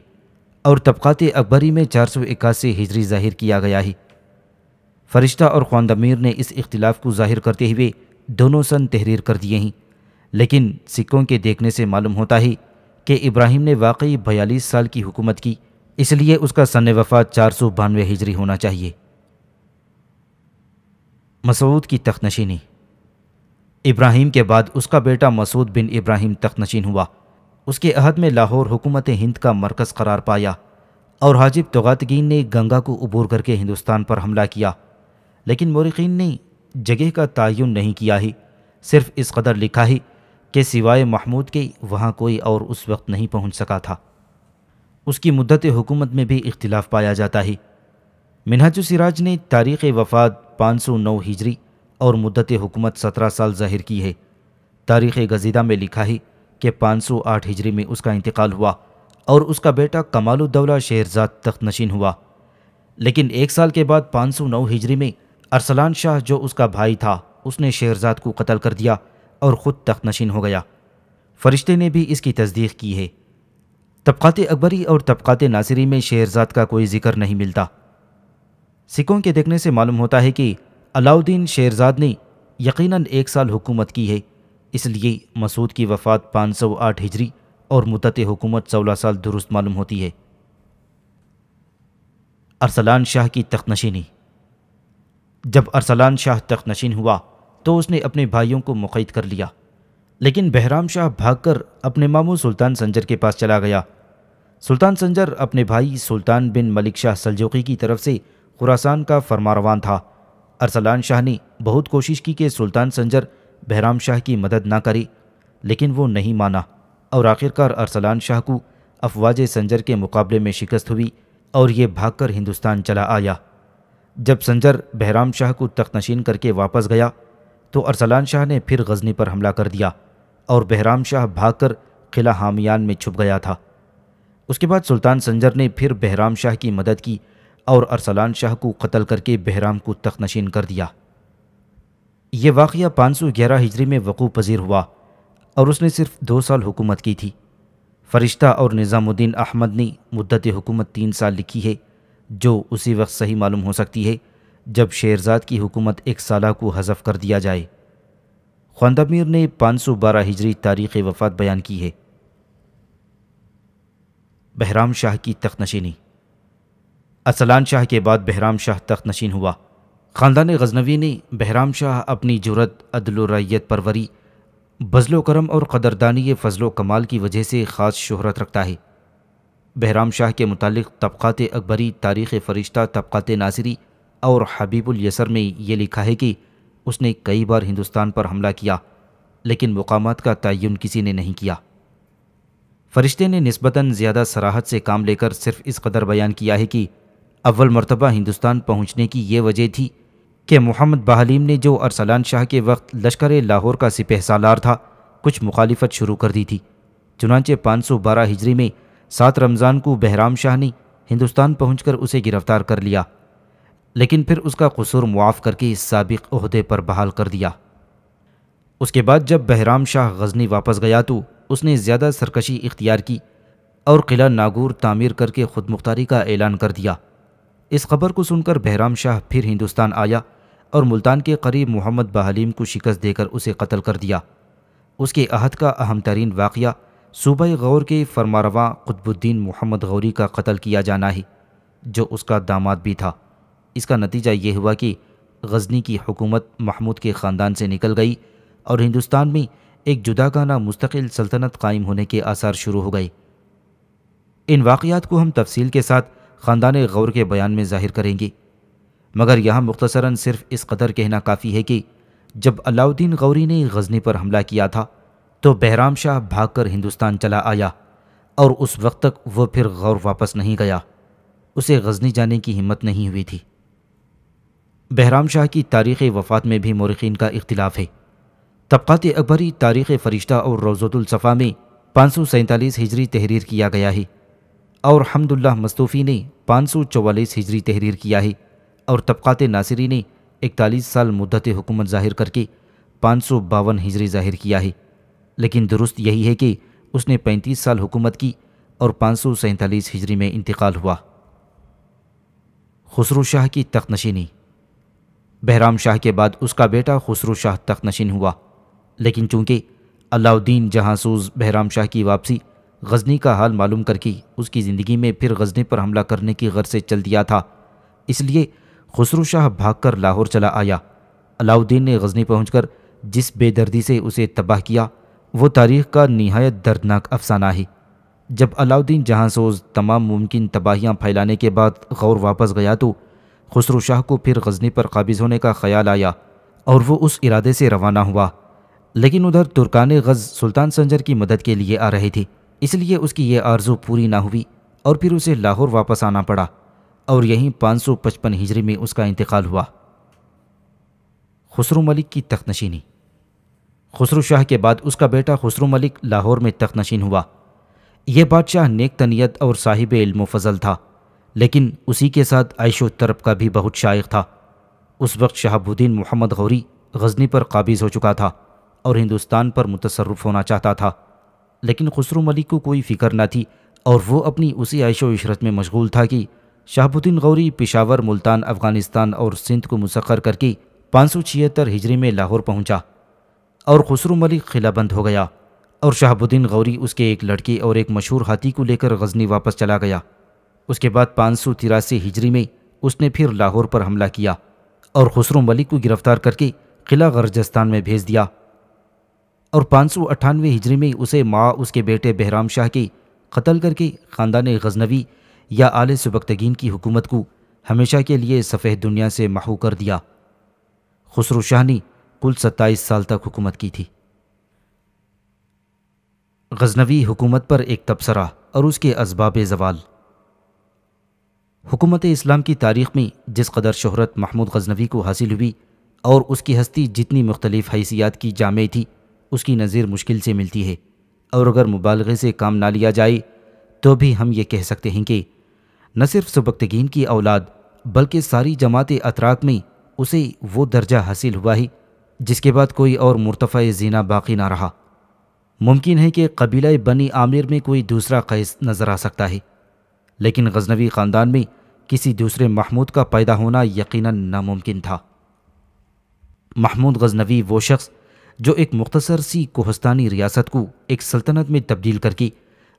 اور طبقات اکبری میں 481 ہجری ظاہر کیا گیا ہے۔ فرشتہ اور خواندہ میر نے اس اختلاف کو ظاہر کرتے ہوئے دونوں سن تحریر کر دیے ہیں، لیکن سکوں کے دیکھنے سے معلوم ہوتا ہے کہ ابراہیم نے واقعی 42 سال کی حکومت کی، اس لیے اس کا سن وفات 492 ہجری ہونا چاہیے۔ مسعود کی تخت نشینی۔ ابراہیم کے بعد اس کا بیٹا مسعود بن ابراہیم تخت نشین ہوا۔ اس کے عہد میں لاہور حکومت ہند کا مرکز قرار پایا اور حاجب توغاتگین نے گنگا کو عبور کر کے ہندوستان پر حملہ کیا، لیکن مورخین نے جگہ کا تعین نہیں کیا ہی، صرف اس قدر لکھا ہی کہ سوائے محمود کے وہاں کوئی اور اس وقت نہیں پہنچ سکا تھا۔ اس کی مدت حکومت میں بھی اختلاف پایا جاتا ہے۔ منہاج السراج نے تاریخ وفات 509 ہجری اور مدت حکومت 17 سال ظاہر کی ہے۔ تاریخ گزیدہ میں لکھا ہے کہ 508 ہجری میں اس کا انتقال ہوا اور اس کا بیٹا کمال الدولہ شہرزاد تخت نشین ہوا، لیکن ایک سال کے بعد 509 ہجری میں ارسلان شاہ جو اس کا بھائی تھا اس نے شہرزاد کو قتل کر دیا اور خود تخت نشین ہو گیا۔ فرشتے نے بھی اس کی تصدیق کی ہے۔ طبقات اکبری اور طبقات ناصری میں شہرزاد کا کوئی ذکر نہیں ملتا۔ سکوں کے دیکھنے سے معلوم ہوتا ہے کہ علاؤدین شہرزاد نے یقیناً 1 سال حکومت کی ہے، اس لیے مسعود کی وفات 508 ہجری اور مدت حکومت 16 سال درست معلوم ہوتی ہے۔ ارسلان شاہ کی تخت نشینی۔ جب ارسلان شاہ تخت نشین ہوا تو اس نے اپنے بھائیوں کو مقید کر لیا، لیکن بہرام شاہ بھاگ کر اپنے ماموں سلطان سنجر کے پاس چلا گیا۔ سلطان سنجر اپنے بھائی سلطان بن ملک شاہ سلجوقی کی طرف سے خراسان کا فرمانروا تھا۔ ارسلان شاہ نے بہت کوشش کی کہ سلطان سنجر بہرام شاہ کی مدد نہ کرے، لیکن وہ نہیں مانا اور آخرکار ارسلان شاہ کو افواج سنجر کے مقابلے میں شکست ہوئی اور یہ بھاگ کر ہندوستان چلا آیا۔ جب سنجر بہرام شاہ کو تخت نشین کر کے واپس گیا تو ارسلان شاہ نے پھر غزنی پر حملہ کر دیا اور بہرام شاہ بھاگ کر قلعہ حامیان میں چھپ گیا تھا۔ اس کے بعد سلطان سنجر نے پھر بہرام شاہ کی مدد کی اور ارسلان شاہ کو قتل کر کے بہرام کو تخت نشین کر دیا۔ یہ واقعہ 511 ہجری میں وقوع پذیر ہوا اور اس نے صرف 2 سال حکومت کی تھی۔ فرشتہ اور نظام الدین احمد نے مدت حکومت 3 سال لکھی ہے، جو اسی وقت صحیح معلوم ہو سکتی ہے جب شہرزاد کی حکومت 1 سالہ کو حذف کر دیا جائے۔ خواندہ میر نے 512 ہجری تاریخ وفات بیان کی ہے۔ بہرام شاہ کی تخت نشینی۔ ارسلان شاہ کے بعد بہرام شاہ تخت نشین ہوا۔ خاندان غزنوی نے بہرام شاہ اپنی جرأت، عدل و رعیت پروری، بذل و کرم اور قدردانی فضل و کمال کی وجہ سے خاص شہرت رکھتا ہے۔ بہرام شاہ کے متعلق طبقات اکبری، تاریخ فرشتہ، طبقات ناصری اور حبیب الیسر میں یہ لکھا ہے کہ اس نے کئی بار ہندوستان پر حملہ کیا، لیکن مقامات کا تعین کسی نے نہیں کیا۔ فرشتے نے نسبتاً زیادہ صراحت سے کام لے کر صرف اس قدر بیان کیا ہے کہ اول مرتبہ ہندوستان پہنچنے کی یہ وجہ تھی کہ محمد بحلیم نے جو ارسلان شاہ کے وقت لشکر لاہور کا سپہ سالار تھا کچھ مخالفت شروع کر دی تھی۔ چنانچہ 512 ہجری میں 7 رمضان کو بہرام شاہ نے ہندوستان پہنچ کر اسے گرفتار کر لیا، لیکن پھر اس کا قصور معاف کر کے سابق عہدے پر بحال کر دیا۔ اس کے بعد جب بہرام شاہ غزنی واپس گیا تو اس نے زیادہ سرکشی اختیار کی اور قلعہ ناگور تعمیر کر کے خود مختاری کا اعلان کر دیا۔ اس خبر کو سن کر بہرام شاہ پھر ہندوستان آیا اور ملتان کے قریب محمد بحلیم کو شکست دے کر اسے قتل کر دیا۔ اس کے عہد کا اہم ترین واقعہ صوبہ غور کے فرمانروا قطب الدین محمد غوری کا قتل کیا جانا ہے، جو اس کا داماد بھی تھا۔ اس کا نتیجہ یہ ہوا کہ غزنی کی حکومت محمود کے خاندان سے نکل گئی اور ہندوستان میں ایک جداگانہ مستقل سلطنت قائم ہونے کے آثار شروع ہو گئے۔ ان واقعات کو ہم تفصیل کے ساتھ خاندان غور کے بیان میں ظاہر کریں گے، مگر یہاں مختصراً صرف اس قدر کہنا کافی ہے کہ جب علاؤدین غوری نے غزنی پر حملہ کیا تھا تو بہرام شاہ بھاگ کر ہندوستان چلا آیا اور اس وقت تک وہ پھر غور واپس نہیں گیا، اسے غزنی جانے کی ہمت نہیں ہوئی تھی۔ بہرام شاہ کی تاریخ وفات میں بھی مورخین کا اختلاف ہے۔ طبقات اکبری، تاریخ فرشتہ اور روضۃ الصفا میں 547 ہجری تحریر کیا گیا ہے اور حمد اللہ مستوفی نے 544 ہجری تحریر کیا ہے اور طبقات ناصری نے 41 سال مدت حکومت ظاہر کر کے 552 ہجری ظاہر کیا ہے، لیکن درست یہی ہے کہ اس نے 35 سال حکومت کی اور 547 ہجری میں انتقال ہوا۔ خسرو شاہ کی تخت نشینی۔ بہرام شاہ کے بعد اس کا بیٹا خسرو شاہ تخت نشین ہوا، لیکن چونکہ علاؤدین جہاں سوز بہرام شاہ کی واپسی غزنی کا حال معلوم کر کے اس کی زندگی میں پھر غزنی پر حملہ کرنے کی غرض سے چل دیا تھا، اس لیے خسرو شاہ بھاگ کر لاہور چلا آیا۔ علاؤالدین نے غزنی پہنچ کر جس بے دردی سے اسے تباہ کیا وہ تاریخ کا نہایت دردناک افسانہ ہے۔ جب علاؤالدین جہاں سوز تمام ممکن تباہیاں پھیلانے کے بعد غور واپس گیا تو خسرو شاہ کو پھر غزنی پر قابض ہونے کا خیال آیا اور وہ اس ارادے سے روانہ ہوا، لیکن ادھر ترکان غز سلطان سنجر کی مدد کے لیے آ رہے تھے، اس لیے اس کی یہ آرزو پوری نہ ہوئی اور پھر اسے لاہور واپس آنا پڑا اور یہیں 555 ہجری میں اس کا انتقال ہوا۔ خسرو ملک کی تخت نشینی۔ خسرو شاہ کے بعد اس کا بیٹا خسرو ملک لاہور میں تخت نشین ہوا۔ یہ بادشاہ نیک تنیت اور صاحب علم و فضل تھا، لیکن اسی کے ساتھ عیش و طرب کا بھی بہت شائق تھا۔ اس وقت شہاب الدین محمد غوری غزنی پر قابض ہو چکا تھا اور ہندوستان پر متصرف ہونا چاہتا تھا، لیکن خسرو ملک کو کوئی فکر نہ تھی اور وہ اپنی اسی عیش و عشرت میں مشغول تھا کہ شہاب الدین غوری پشاور، ملتان، افغانستان اور سندھ کو مسخر کر کے 576 ہجری میں لاہور پہنچا اور خسرو ملک قلعہ بند ہو گیا اور شہاب الدین غوری اس کے ایک لڑکے اور ایک مشہور ہاتھی کو لے کر غزنی واپس چلا گیا۔ اس کے بعد 583 ہجری میں اس نے پھر لاہور پر حملہ کیا اور خسرو ملک کو گرفتار کر کے قلعہ غرجستان میں بھیج دیا اور 598 ہجری میں اسے مع اس کے بیٹے بہرام شاہ کے قتل کر کے خاندان غزنوی یا آل سبکتگین کی حکومت کو ہمیشہ کے لیے سفید دنیا سے محو کر دیا۔ خسرو شاہ نے کل 27 سال تک حکومت کی تھی۔ غزنوی حکومت پر ایک تبصرہ اور اس کے اسباب زوال۔ حکومت اسلام کی تاریخ میں جس قدر شہرت محمود غزنوی کو حاصل ہوئی اور اس کی ہستی جتنی مختلف حیثیات کی جامع تھی اس کی نظیر مشکل سے ملتی ہے، اور اگر مبالغے سے کام نہ لیا جائے تو بھی ہم یہ کہہ سکتے ہیں کہ نہ صرف سبکتگین کی اولاد بلکہ ساری جماعت اتراک میں اسے وہ درجہ حاصل ہوا ہے جس کے بعد کوئی اور مرتفع زینہ باقی نہ رہا۔ ممکن ہے کہ قبیلہ بنی عامر میں کوئی دوسرا قیس نظر آ سکتا ہے، لیکن غزنوی خاندان میں کسی دوسرے محمود کا پیدا ہونا یقیناً ناممکن تھا۔ محمود غزنوی وہ شخص جو ایک مختصر سی کوہستانی ریاست کو ایک سلطنت میں تبدیل کر کے،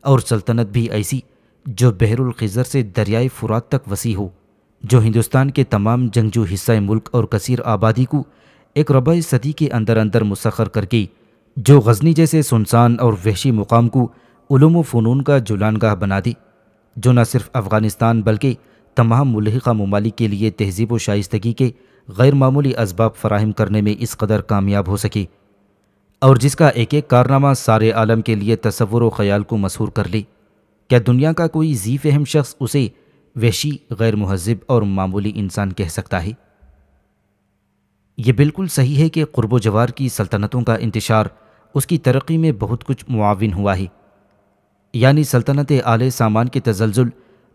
اور سلطنت بھی ایسی جو بحر الخزر سے دریائے فرات تک وسیع ہو، جو ہندوستان کے تمام جنگجو حصہ ملک اور کثیر آبادی کو ایک ربع صدی کے اندر اندر مسخر کر کے، جو غزنی جیسے سنسان اور وحشی مقام کو علوم و فنون کا جولانگاہ بنا دی، جو نہ صرف افغانستان بلکہ تمام ملحقہ ممالک کے لیے تہذیب و شائستگی کے غیر معمولی اسباب فراہم کرنے میں اس قدر کامیاب ہو سکے، اور جس کا ایک ایک کارنامہ سارے عالم کے لیے تصور و خیال کو مسحور کر لے۔ کیا دنیا کا کوئی ذی فہم شخص اسے وحشی، غیر مہذب اور معمولی انسان کہہ سکتا ہے؟ یہ بالکل صحیح ہے کہ قرب و جوار کی سلطنتوں کا انتشار اس کی ترقی میں بہت کچھ معاون ہوا ہے، یعنی سلطنت آل سامان کے تزلزل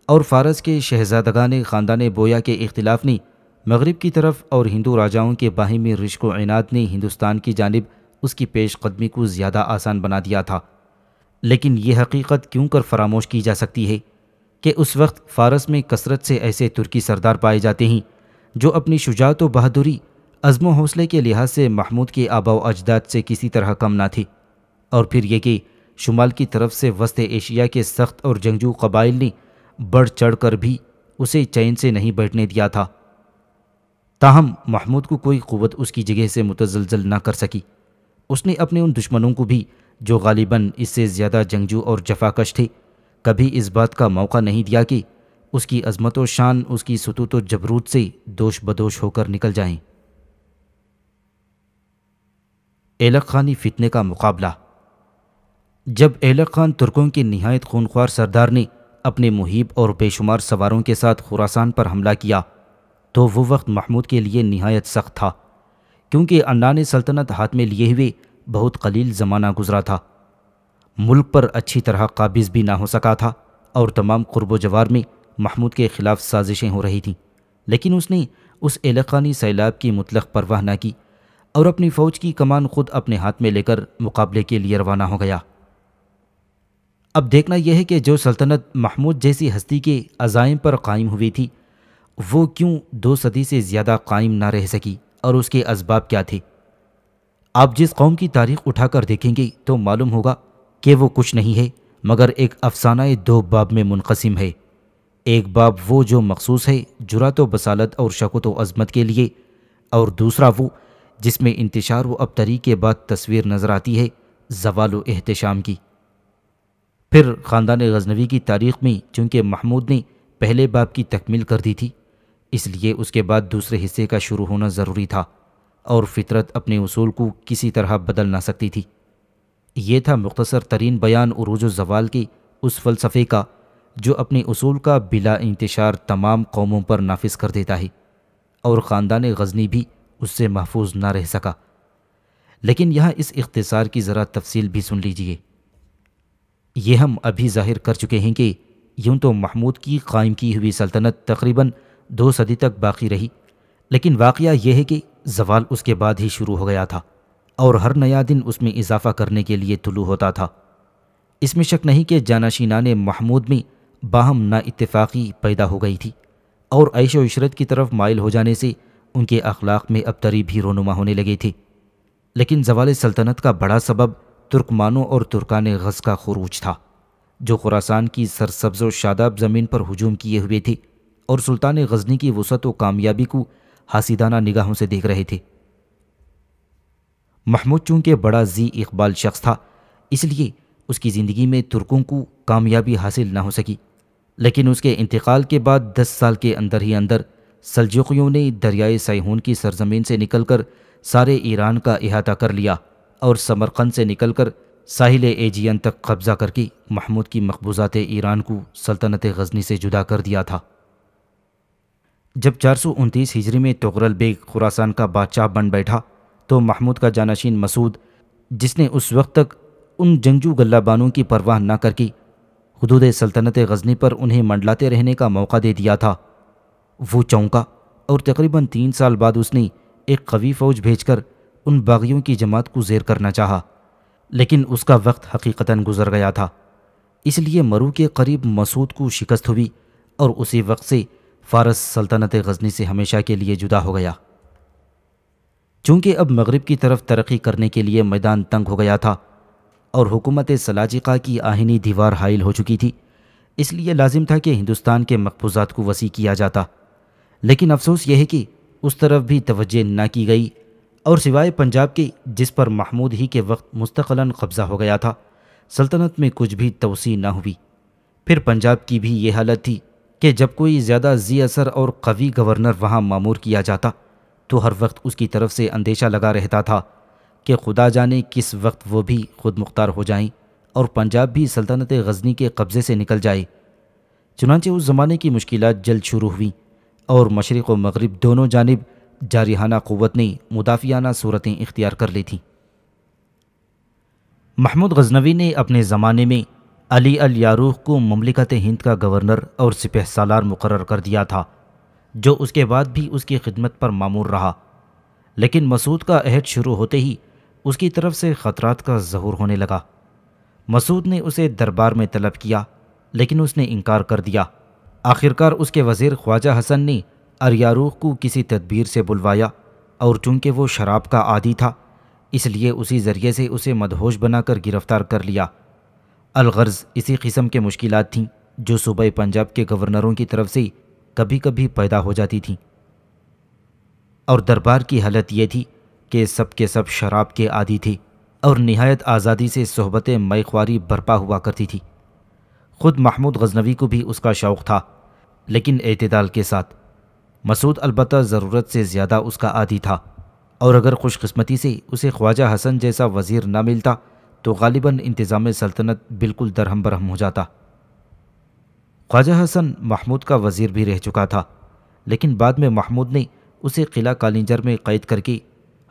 اور فارس کے شہزادگان خاندان بویا کے اختلاف نے مغرب کی طرف اور ہندو راجاؤں کے باہمی رشک و عناد نے ہندوستان کی جانب اس کی پیش قدمی کو زیادہ آسان بنا دیا تھا۔ لیکن یہ حقیقت کیوں کر فراموش کی جا سکتی ہے کہ اس وقت فارس میں کثرت سے ایسے ترکی سردار پائے جاتے ہیں جو اپنی شجاعت و بہادری، عزم و حوصلے کے لحاظ سے محمود کے آباء و اجداد سے کسی طرح کم نہ تھے، اور پھر یہ کہ شمال کی طرف سے وسط ایشیا کے سخت اور جنگجو قبائل نے بڑھ چڑھ کر بھی اسے چین سے نہیں بیٹھنے دیا تھا۔ تاہم محمود کو کوئی قوت اس کی جگہ سے متزلزل نہ کر سکی۔ اس نے اپنے ان دشمنوں کو بھی جو غالباً اس سے زیادہ جنگجو اور جفاکش تھے کبھی اس بات کا موقع نہیں دیا کہ اس کی عظمت و شان اس کی سطوت و جبروت سے دوش بدوش ہو کر نکل جائیں۔ ایلک خانی فتنے کا مقابلہ۔ جب ایلک خان ترکوں کے نہایت خونخوار سردار نے اپنے محیب اور بے شمار سواروں کے ساتھ خراسان پر حملہ کیا تو وہ وقت محمود کے لیے نہایت سخت تھا، کیونکہ عنان سلطنت ہاتھ میں لیے ہوئے بہت قلیل زمانہ گزرا تھا، ملک پر اچھی طرح قابض بھی نہ ہو سکا تھا، اور تمام قرب و جوار میں محمود کے خلاف سازشیں ہو رہی تھیں، لیکن اس نے اس ایلک خانی سیلاب کی مطلق پرواہ نہ کی اور اپنی فوج کی کمان خود اپنے ہاتھ میں لے کر مقابلے کے لیے روانہ ہو گیا۔ اب دیکھنا یہ ہے کہ جو سلطنت محمود جیسی ہستی کے عزائم پر قائم ہوئی تھی وہ کیوں 2 صدی سے زیادہ قائم نہ رہ سکی، اور اس کے اسباب کیا تھے۔ آپ جس قوم کی تاریخ اٹھا کر دیکھیں گے تو معلوم ہوگا کہ وہ کچھ نہیں ہے مگر ایک افسانہ 2 باب میں منقسم ہے۔ ایک باب وہ جو مخصوص ہے جرات و بصالت اور شکوت و عظمت کے لیے، اور دوسرا وہ جس میں انتشار و ابتری کے بعد تصویر نظر آتی ہے زوال و احتشام کی۔ پھر خاندان غزنوی کی تاریخ میں چونکہ محمود نے پہلے باب کی تکمیل کر دی تھی، اس لیے اس کے بعد دوسرے حصے کا شروع ہونا ضروری تھا، اور فطرت اپنے اصول کو کسی طرح بدل نہ سکتی تھی۔ یہ تھا مختصر ترین بیان عروج و زوال کے اس فلسفے کا جو اپنے اصول کا بلا انتشار تمام قوموں پر نافذ کر دیتا ہے، اور خاندان غزنی بھی اس سے محفوظ نہ رہ سکا۔ لیکن یہاں اس اختصار کی ذرا تفصیل بھی سن لیجئے۔ یہ ہم ابھی ظاہر کر چکے ہیں کہ یوں تو محمود کی قائم کی ہوئی سلطنت تقریباً 2 صدی تک باقی رہی، لیکن واقعہ یہ ہے کہ زوال اس کے بعد ہی شروع ہو گیا تھا، اور ہر نیا دن اس میں اضافہ کرنے کے لیے طلوع ہوتا تھا۔ اس میں شک نہیں کہ جانشینان محمود میں باہم نا اتفاقی پیدا ہو گئی تھی، اور عیش و عشرت کی طرف مائل ہو جانے سے ان کے اخلاق میں ابتری بھی رونما ہونے لگے تھے۔ لیکن زوال سلطنت کا بڑا سبب ترکمانوں اور ترکان غز کا خروج تھا، جو خراسان کی سرسبز و شاداب زمین پر ہجوم کیے ہوئے تھے اور سلطان غزنی کی وسعت و کامیابی کو حاسدانہ نگاہوں سے دیکھ رہے تھے۔ محمود چونکہ بڑا ذی اقبال شخص تھا، اس لیے اس کی زندگی میں ترکوں کو کامیابی حاصل نہ ہو سکی، لیکن اس کے انتقال کے بعد 10 سال کے اندر ہی اندر سلجوقیوں نے دریائے سیہون کی سرزمین سے نکل کر سارے ایران کا احاطہ کر لیا، اور سمرقند سے نکل کر ساحل ایجین تک قبضہ کر کے محمود کی مقبوضات ایران کو سلطنت غزنی سے جدا کر دیا تھا۔ جب 429 ہجری میں تغرل بیگ خراسان کا بادشاہ بن بیٹھا تو محمود کا جانشین مسعود، جس نے اس وقت تک ان جنگجو گلہ بانوں کی پرواہ نہ کر کے حدود سلطنت غزنی پر انہیں منڈلاتے رہنے کا موقع دے دیا تھا، وہ چونکا، اور تقریباً 3 سال بعد اس نے ایک قوی فوج بھیج کر ان باغیوں کی جماعت کو زیر کرنا چاہا، لیکن اس کا وقت حقیقتاً گزر گیا تھا۔ اس لیے مرو کے قریب مسعود کو شکست ہوئی، اور اسی وقت سے فارس سلطنت غزنی سے ہمیشہ کے لیے جدا ہو گیا۔ چونکہ اب مغرب کی طرف ترقی کرنے کے لیے میدان تنگ ہو گیا تھا اور حکومت سلاجقہ کی آہنی دیوار حائل ہو چکی تھی، اس لیے لازم تھا کہ ہندوستان کے مقبوضات کو وسیع کیا جاتا، لیکن افسوس یہ ہے کہ اس طرف بھی توجہ نہ کی گئی، اور سوائے پنجاب کے جس پر محمود ہی کے وقت مستقلاً قبضہ ہو گیا تھا، سلطنت میں کچھ بھی توسیع نہ ہوئی۔ پھر پنجاب کی بھی یہ حالت تھی کہ جب کوئی زیادہ ذی اثر اور قوی گورنر وہاں مامور کیا جاتا تو ہر وقت اس کی طرف سے اندیشہ لگا رہتا تھا کہ خدا جانے کس وقت وہ بھی خود مختار ہو جائیں اور پنجاب بھی سلطنت غزنی کے قبضے سے نکل جائے۔ چنانچہ اس زمانے کی مشکلات جلد شروع ہوئیں، اور مشرق و مغرب دونوں جانب جارحانہ قوت نے مدافعانہ صورتیں اختیار کر لی تھیں۔ محمود غزنوی نے اپنے زمانے میں علی الیاروخ کو مملکت ہند کا گورنر اور سپہ سالار مقرر کر دیا تھا، جو اس کے بعد بھی اس کی خدمت پر مامور رہا، لیکن مسعود کا عہد شروع ہوتے ہی اس کی طرف سے خطرات کا ظہور ہونے لگا۔ مسعود نے اسے دربار میں طلب کیا، لیکن اس نے انکار کر دیا۔ آخرکار اس کے وزیر خواجہ حسن نے الیاروخ کو کسی تدبیر سے بلوایا، اور چونکہ وہ شراب کا عادی تھا اس لیے اسی ذریعے سے اسے مدہوش بنا کر گرفتار کر لیا۔ الغرض اسی قسم کے مشکلات تھیں جو صوبہ پنجاب کے گورنروں کی طرف سے کبھی کبھی پیدا ہو جاتی تھیں، اور دربار کی حالت یہ تھی کہ سب کے سب شراب کے عادی تھے اور نہایت آزادی سے صحبت مے خواری برپا ہوا کرتی تھی۔ خود محمود غزنوی کو بھی اس کا شوق تھا، لیکن اعتدال کے ساتھ۔ مسعود البتہ ضرورت سے زیادہ اس کا عادی تھا، اور اگر خوش قسمتی سے اسے خواجہ حسن جیسا وزیر نہ ملتا تو غالباً انتظام سلطنت بالکل درہم برہم ہو جاتا۔ خواجہ حسن محمود کا وزیر بھی رہ چکا تھا، لیکن بعد میں محمود نے اسے قلعہ کالنجر میں قید کر کے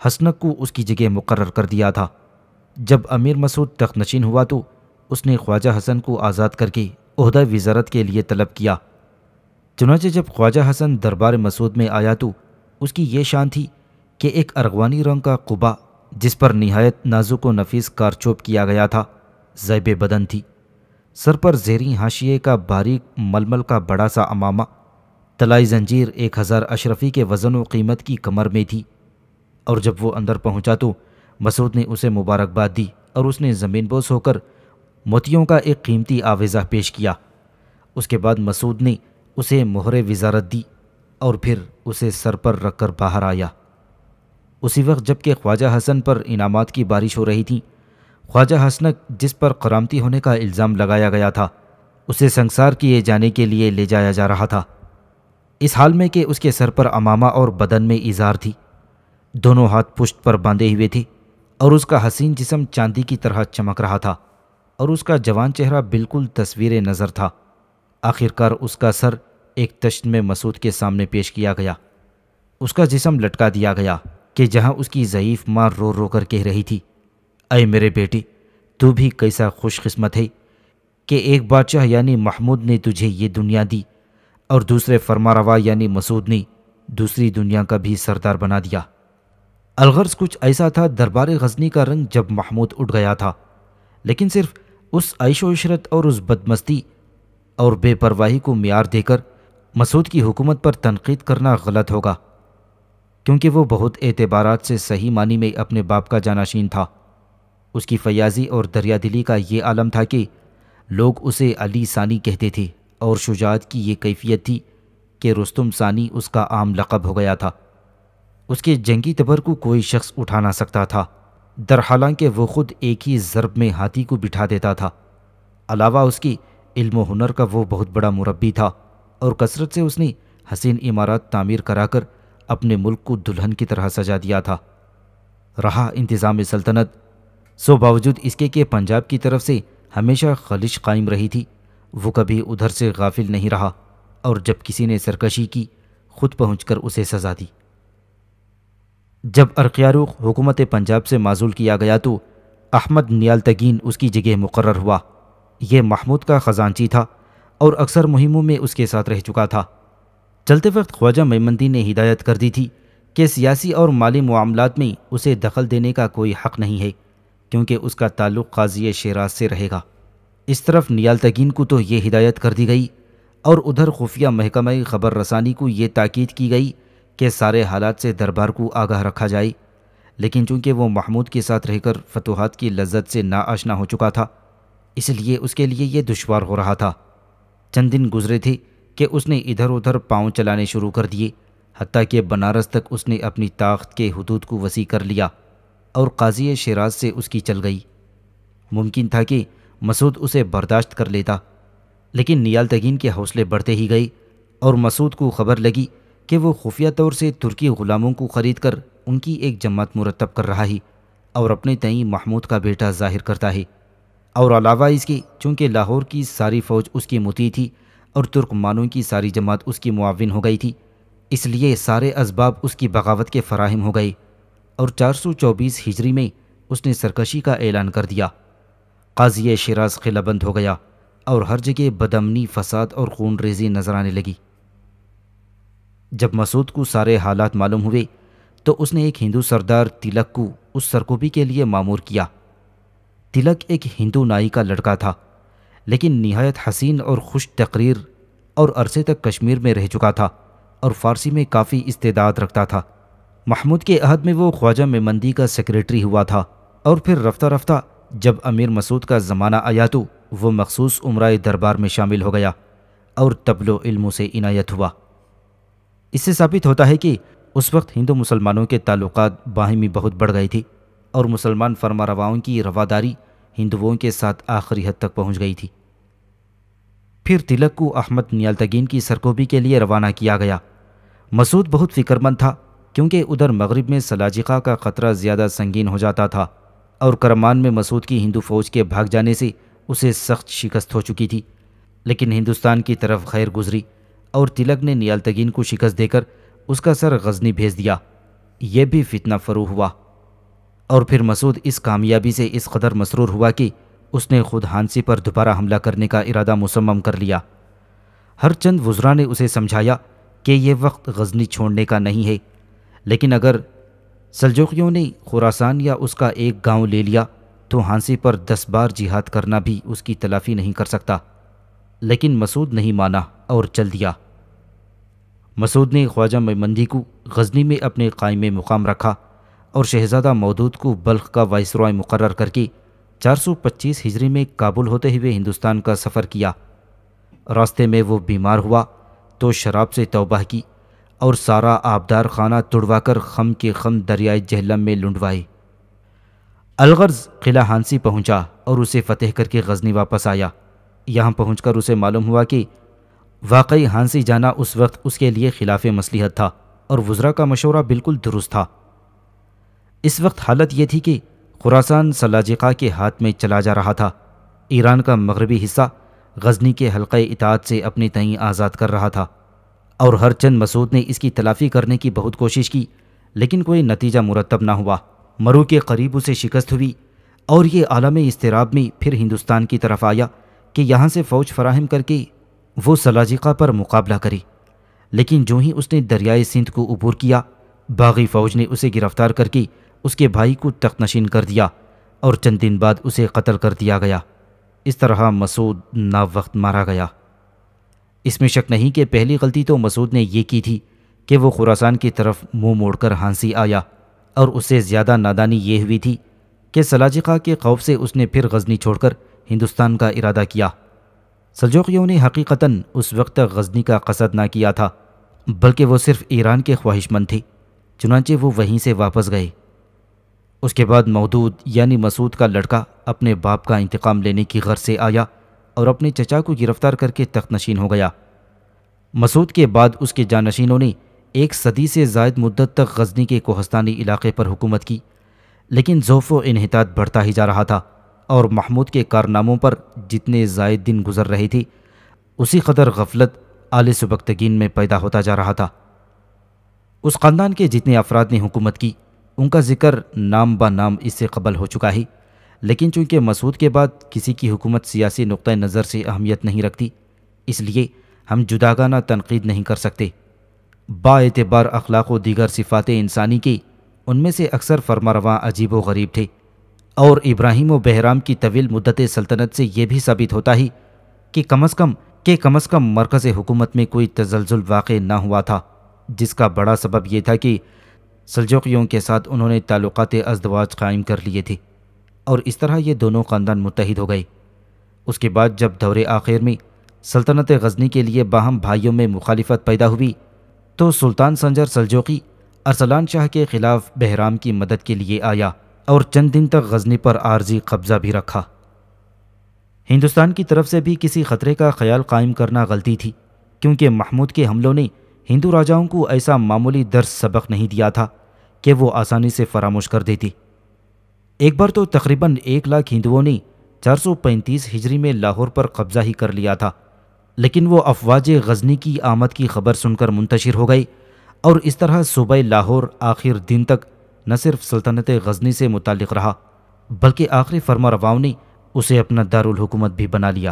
حسنک کو اس کی جگہ مقرر کر دیا تھا۔ جب امیر مسعود تخت نشین ہوا تو اس نے خواجہ حسن کو آزاد کر کے عہدہ وزارت کے لیے طلب کیا۔ چنانچہ جب خواجہ حسن دربار مسعود میں آیا تو اس کی یہ شان تھی کہ ایک ارغوانی رنگ کا قبا جس پر نہایت نازک و نفیس کارچوب کیا گیا تھا زیب بدن تھی، سر پر زیریں حاشیے کا باریک ململ کا بڑا سا امامہ، طلائی زنجیر 1000 اشرفی کے وزن و قیمت کی کمر میں تھی، اور جب وہ اندر پہنچا تو مسعود نے اسے مبارکباد دی اور اس نے زمین بوس ہو کر موتیوں کا ایک قیمتی آویزہ پیش کیا۔ اس کے بعد مسعود نے اسے مہر وزارت دی اور پھر اسے سر پر رکھ کر باہر آیا۔ اسی وقت جب کہ خواجہ حسن پر انعامات کی بارش ہو رہی تھی، خواجہ حسنک جس پر کرامتی ہونے کا الزام لگایا گیا تھا اسے سنگسار کیے جانے کے لیے لے جایا جا رہا تھا، اس حال میں کہ اس کے سر پر عمامہ اور بدن میں ازار تھی، دونوں ہاتھ پشت پر باندھے ہوئے تھے اور اس کا حسین جسم چاندی کی طرح چمک رہا تھا اور اس کا جوان چہرہ بالکل تصویر نظر تھا۔ آخرکار اس کا سر ایک تشت میں مسعود کے سامنے پیش کیا گیا، اس کا جسم لٹکا دیا گیا کہ جہاں اس کی ضعیف ماں رو رو کر کہہ رہی تھی، اے میرے بیٹے، تو بھی کیسا خوش قسمت ہے کہ ایک بادشاہ یعنی محمود نے تجھے یہ دنیا دی اور دوسرے فرماروا یعنی مسعود نے دوسری دنیا کا بھی سردار بنا دیا۔ الغرض کچھ ایسا تھا دربار غزنی کا رنگ جب محمود اٹھ گیا تھا، لیکن صرف اس عیش و عشرت اور اس بدمستی اور بے پرواہی کو معیار دے کر مسعود کی حکومت پر تنقید کرنا غلط ہوگا، کیونکہ وہ بہت اعتبارات سے صحیح معنی میں اپنے باپ کا جانشین تھا۔ اس کی فیاضی اور دریا دلی کا یہ عالم تھا کہ لوگ اسے علی ثانی کہتے تھے، اور شجاعت کی یہ کیفیت تھی کہ رستم ثانی اس کا عام لقب ہو گیا تھا۔ اس کے جنگی تبر کو کوئی شخص اٹھا نہ سکتا تھا، درحالانکہ وہ خود ایک ہی ضرب میں ہاتھی کو بٹھا دیتا تھا۔ علاوہ اس کی علم و ہنر کا وہ بہت بڑا مربی تھا، اور کثرت سے اس نے حسین عمارات تعمیر کرا کر اپنے ملک کو دلہن کی طرح سجا دیا تھا۔ رہا انتظام سلطنت، سو باوجود اس کے کہ پنجاب کی طرف سے ہمیشہ خلش قائم رہی تھی، وہ کبھی ادھر سے غافل نہیں رہا، اور جب کسی نے سرکشی کی خود پہنچ کر اسے سزا دی۔ جب ارقیاروق حکومت پنجاب سے معزول کیا گیا تو احمد نیالتگین اس کی جگہ مقرر ہوا۔ یہ محمود کا خزانچی تھا اور اکثر مہموں میں اس کے ساتھ رہ چکا تھا۔ چلتے وقت خواجہ میمندی نے ہدایت کر دی تھی کہ سیاسی اور مالی معاملات میں اسے دخل دینے کا کوئی حق نہیں ہے، کیونکہ اس کا تعلق قاضی شیراز سے رہے گا۔ اس طرف نیالتگین کو تو یہ ہدایت کر دی گئی، اور ادھر خفیہ محکمہ خبر رسانی کو یہ تاکید کی گئی کہ سارے حالات سے دربار کو آگاہ رکھا جائے، لیکن چونکہ وہ محمود کے ساتھ رہ کر فتوحات کی لذت سے ناآشنا ہو چکا تھا، اس لیے اس کے لیے یہ دشوار ہو رہا تھا۔ چند دن گزرے تھے کہ اس نے ادھر ادھر پاؤں چلانے شروع کر دیے، حتیٰ کہ بنارس تک اس نے اپنی طاقت کے حدود کو وسیع کر لیا، اور قاضی شیراز سے اس کی چل گئی۔ ممکن تھا کہ مسعود اسے برداشت کر لیتا، لیکن نیالتگین کے حوصلے بڑھتے ہی گئے، اور مسعود کو خبر لگی کہ وہ خفیہ طور سے ترکی غلاموں کو خرید کر ان کی ایک جماعت مرتب کر رہا ہے اور اپنے تئیں محمود کا بیٹا ظاہر کرتا ہے، اور علاوہ اس کے چونکہ لاہور کی ساری فوج اس کی مطیع تھی اور ترکمانوں کی ساری جماعت اس کی معاون ہو گئی تھی، اس لیے سارے اسباب اس کی بغاوت کے فراہم ہو گئے، اور 424 ہجری میں اس نے سرکشی کا اعلان کر دیا۔ قاضی شیراز قلعہ بند ہو گیا، اور ہر جگہ بدامنی، فساد اور خون ریزی نظر آنے لگی۔ جب مسعود کو سارے حالات معلوم ہوئے تو اس نے ایک ہندو سردار تلک کو اس سرکوبی کے لیے مامور کیا۔ تلک ایک ہندو نائی کا لڑکا تھا، لیکن نہایت حسین اور خوش تقریر، اور عرصے تک کشمیر میں رہ چکا تھا اور فارسی میں کافی استعداد رکھتا تھا۔ محمود کے عہد میں وہ خواجہ میمندی کا سیکریٹری ہوا تھا، اور پھر رفتہ رفتہ جب امیر مسعود کا زمانہ آیا تو وہ مخصوص امرائے دربار میں شامل ہو گیا اور طبل و علموں سے عنایت ہوا۔ اس سے ثابت ہوتا ہے کہ اس وقت ہندو مسلمانوں کے تعلقات باہمی بہت بڑھ گئے تھے، اور مسلمان فرمانرواؤں کی رواداری ہندوؤں کے ساتھ آخری حد تک پہنچ گئی تھی۔ پھر تلک کو احمد نیالتگین کی سرکوبی کے لیے روانہ کیا گیا۔ مسعود بہت فکر مند تھا، کیونکہ ادھر مغرب میں سلاجقہ کا خطرہ زیادہ سنگین ہو جاتا تھا، اور کرمان میں مسعود کی ہندو فوج کے بھاگ جانے سے اسے سخت شکست ہو چکی تھی، لیکن ہندوستان کی طرف خیر گزری، اور تلک نے نیالتگین کو شکست دے کر اس کا سر غزنی بھیج دیا۔ یہ بھی فتنہ فرو ہوا، اور پھر مسعود اس کامیابی سے اس قدر مسرور ہوا کہ اس نے خود ہانسی پر دوبارہ حملہ کرنے کا ارادہ مصمم کر لیا۔ ہر چند وزراء نے اسے سمجھایا کہ یہ وقت غزنی چھوڑنے کا نہیں ہے، لیکن اگر سلجوقیوں نے خراسان یا اس کا ایک گاؤں لے لیا تو ہانسی پر 10 بار جہاد کرنا بھی اس کی تلافی نہیں کر سکتا۔ لیکن مسعود نہیں مانا اور چل دیا۔ مسعود نے خواجہ میمندی کو غزنی میں اپنے قائم مقام رکھا، اور شہزادہ مودود کو بلخ کا وائسرائے مقرر کر کے 425 ہجری میں کابل ہوتے ہوئے ہندوستان کا سفر کیا۔ راستے میں وہ بیمار ہوا تو شراب سے توبہ کی اور سارا آبدار خانہ تڑوا کر خم کے خم دریائے جہلم میں لنڈوائے۔ الغرض قلعہ ہانسی پہنچا اور اسے فتح کر کے غزنی واپس آیا۔ یہاں پہنچ کر اسے معلوم ہوا کہ واقعی ہانسی جانا اس وقت اس کے لیے خلاف مصلحت تھا اور وزراء کا مشورہ بالکل درست تھا۔ اس وقت حالت یہ تھی کہ خراسان سلاجقہ کے ہاتھ میں چلا جا رہا تھا۔ ایران کا مغربی حصہ غزنی کے حلقہ اطاعت سے اپنی تئیں آزاد کر رہا تھا، اور ہر چند مسعود نے اس کی تلافی کرنے کی بہت کوشش کی، لیکن کوئی نتیجہ مرتب نہ ہوا۔ مرو کے قریب اسے شکست ہوئی اور یہ عالم اضطراب میں پھر ہندوستان کی طرف آیا کہ یہاں سے فوج فراہم کر کے وہ سلاجقہ پر مقابلہ کرے، لیکن جو ہی اس نے دریائے سندھ کو عبور کیا، باغی فوج نے اسے گرفتار کر کے اس کے بھائی کو تخت نشین کر دیا اور چند دن بعد اسے قتل کر دیا گیا۔ اس طرح مسعود ناوقت مارا گیا۔ اس میں شک نہیں کہ پہلی غلطی تو مسعود نے یہ کی تھی کہ وہ خراسان کی طرف منہ موڑ کر ہانسی آیا، اور اس سے زیادہ نادانی یہ ہوئی تھی کہ سلاجقہ کے خوف سے اس نے پھر غزنی چھوڑ کر ہندوستان کا ارادہ کیا۔ سلجوقیوں نے حقیقتاً اس وقت تک غزنی کا قصد نہ کیا تھا، بلکہ وہ صرف ایران کے خواہش مند تھے، چنانچہ وہ وہیں سے واپس گئے۔ اس کے بعد مودود یعنی مسعود کا لڑکا اپنے باپ کا انتقام لینے کی غرض سے آیا اور اپنے چچا کو گرفتار کر کے تخت نشین ہو گیا۔ مسعود کے بعد اس کے جانشینوں نے 1 صدی سے زائد مدت تک غزنی کے کوہستانی علاقے پر حکومت کی، لیکن ضعف و انحطاط بڑھتا ہی جا رہا تھا، اور محمود کے کارناموں پر جتنے زائد دن گزر رہے تھے، اسی قدر غفلت آل سبکتگین میں پیدا ہوتا جا رہا تھا۔ اس خاندان کے جتنے افراد نے حکومت کی، ان کا ذکر نام با نام اس سے قبل ہو چکا ہے، لیکن چونکہ مسعود کے بعد کسی کی حکومت سیاسی نقطہ نظر سے اہمیت نہیں رکھتی، اس لیے ہم جداگانہ تنقید نہیں کر سکتے۔ با اعتبار اخلاق و دیگر صفات انسانی کی، ان میں سے اکثر فرمانرواں عجیب و غریب تھے، اور ابراہیم و بہرام کی طویل مدت سلطنت سے یہ بھی ثابت ہوتا ہے کہ کم از کم مرکز حکومت میں کوئی تزلزل واقع نہ ہوا تھا، جس کا بڑا سبب یہ تھا کہ سلجوقیوں کے ساتھ انہوں نے تعلقات ازدواج قائم کر لیے تھے، اور اس طرح یہ دونوں خاندان متحد ہو گئے۔ اس کے بعد جب دور آخر میں سلطنت غزنی کے لیے باہم بھائیوں میں مخالفت پیدا ہوئی، تو سلطان سنجر سلجوقی ارسلان شاہ کے خلاف بہرام کی مدد کے لیے آیا اور چند دن تک غزنی پر عارضی قبضہ بھی رکھا۔ ہندوستان کی طرف سے بھی کسی خطرے کا خیال قائم کرنا غلطی تھی، کیونکہ محمود کے حملوں نے ہندو راجاؤں کو ایسا معمولی درس سبق نہیں دیا تھا کہ وہ آسانی سے فراموش کر دیتی۔ ایک بار تو تقریباً 1 لاکھ ہندوؤں نے 435 ہجری میں لاہور پر قبضہ ہی کر لیا تھا، لیکن وہ افواج غزنی کی آمد کی خبر سن کر منتشر ہو گئی، اور اس طرح صوبہ لاہور آخر دن تک نہ صرف سلطنت غزنی سے متعلق رہا، بلکہ آخری فرمانرواؤں نے اسے اپنا دارالحکومت بھی بنا لیا۔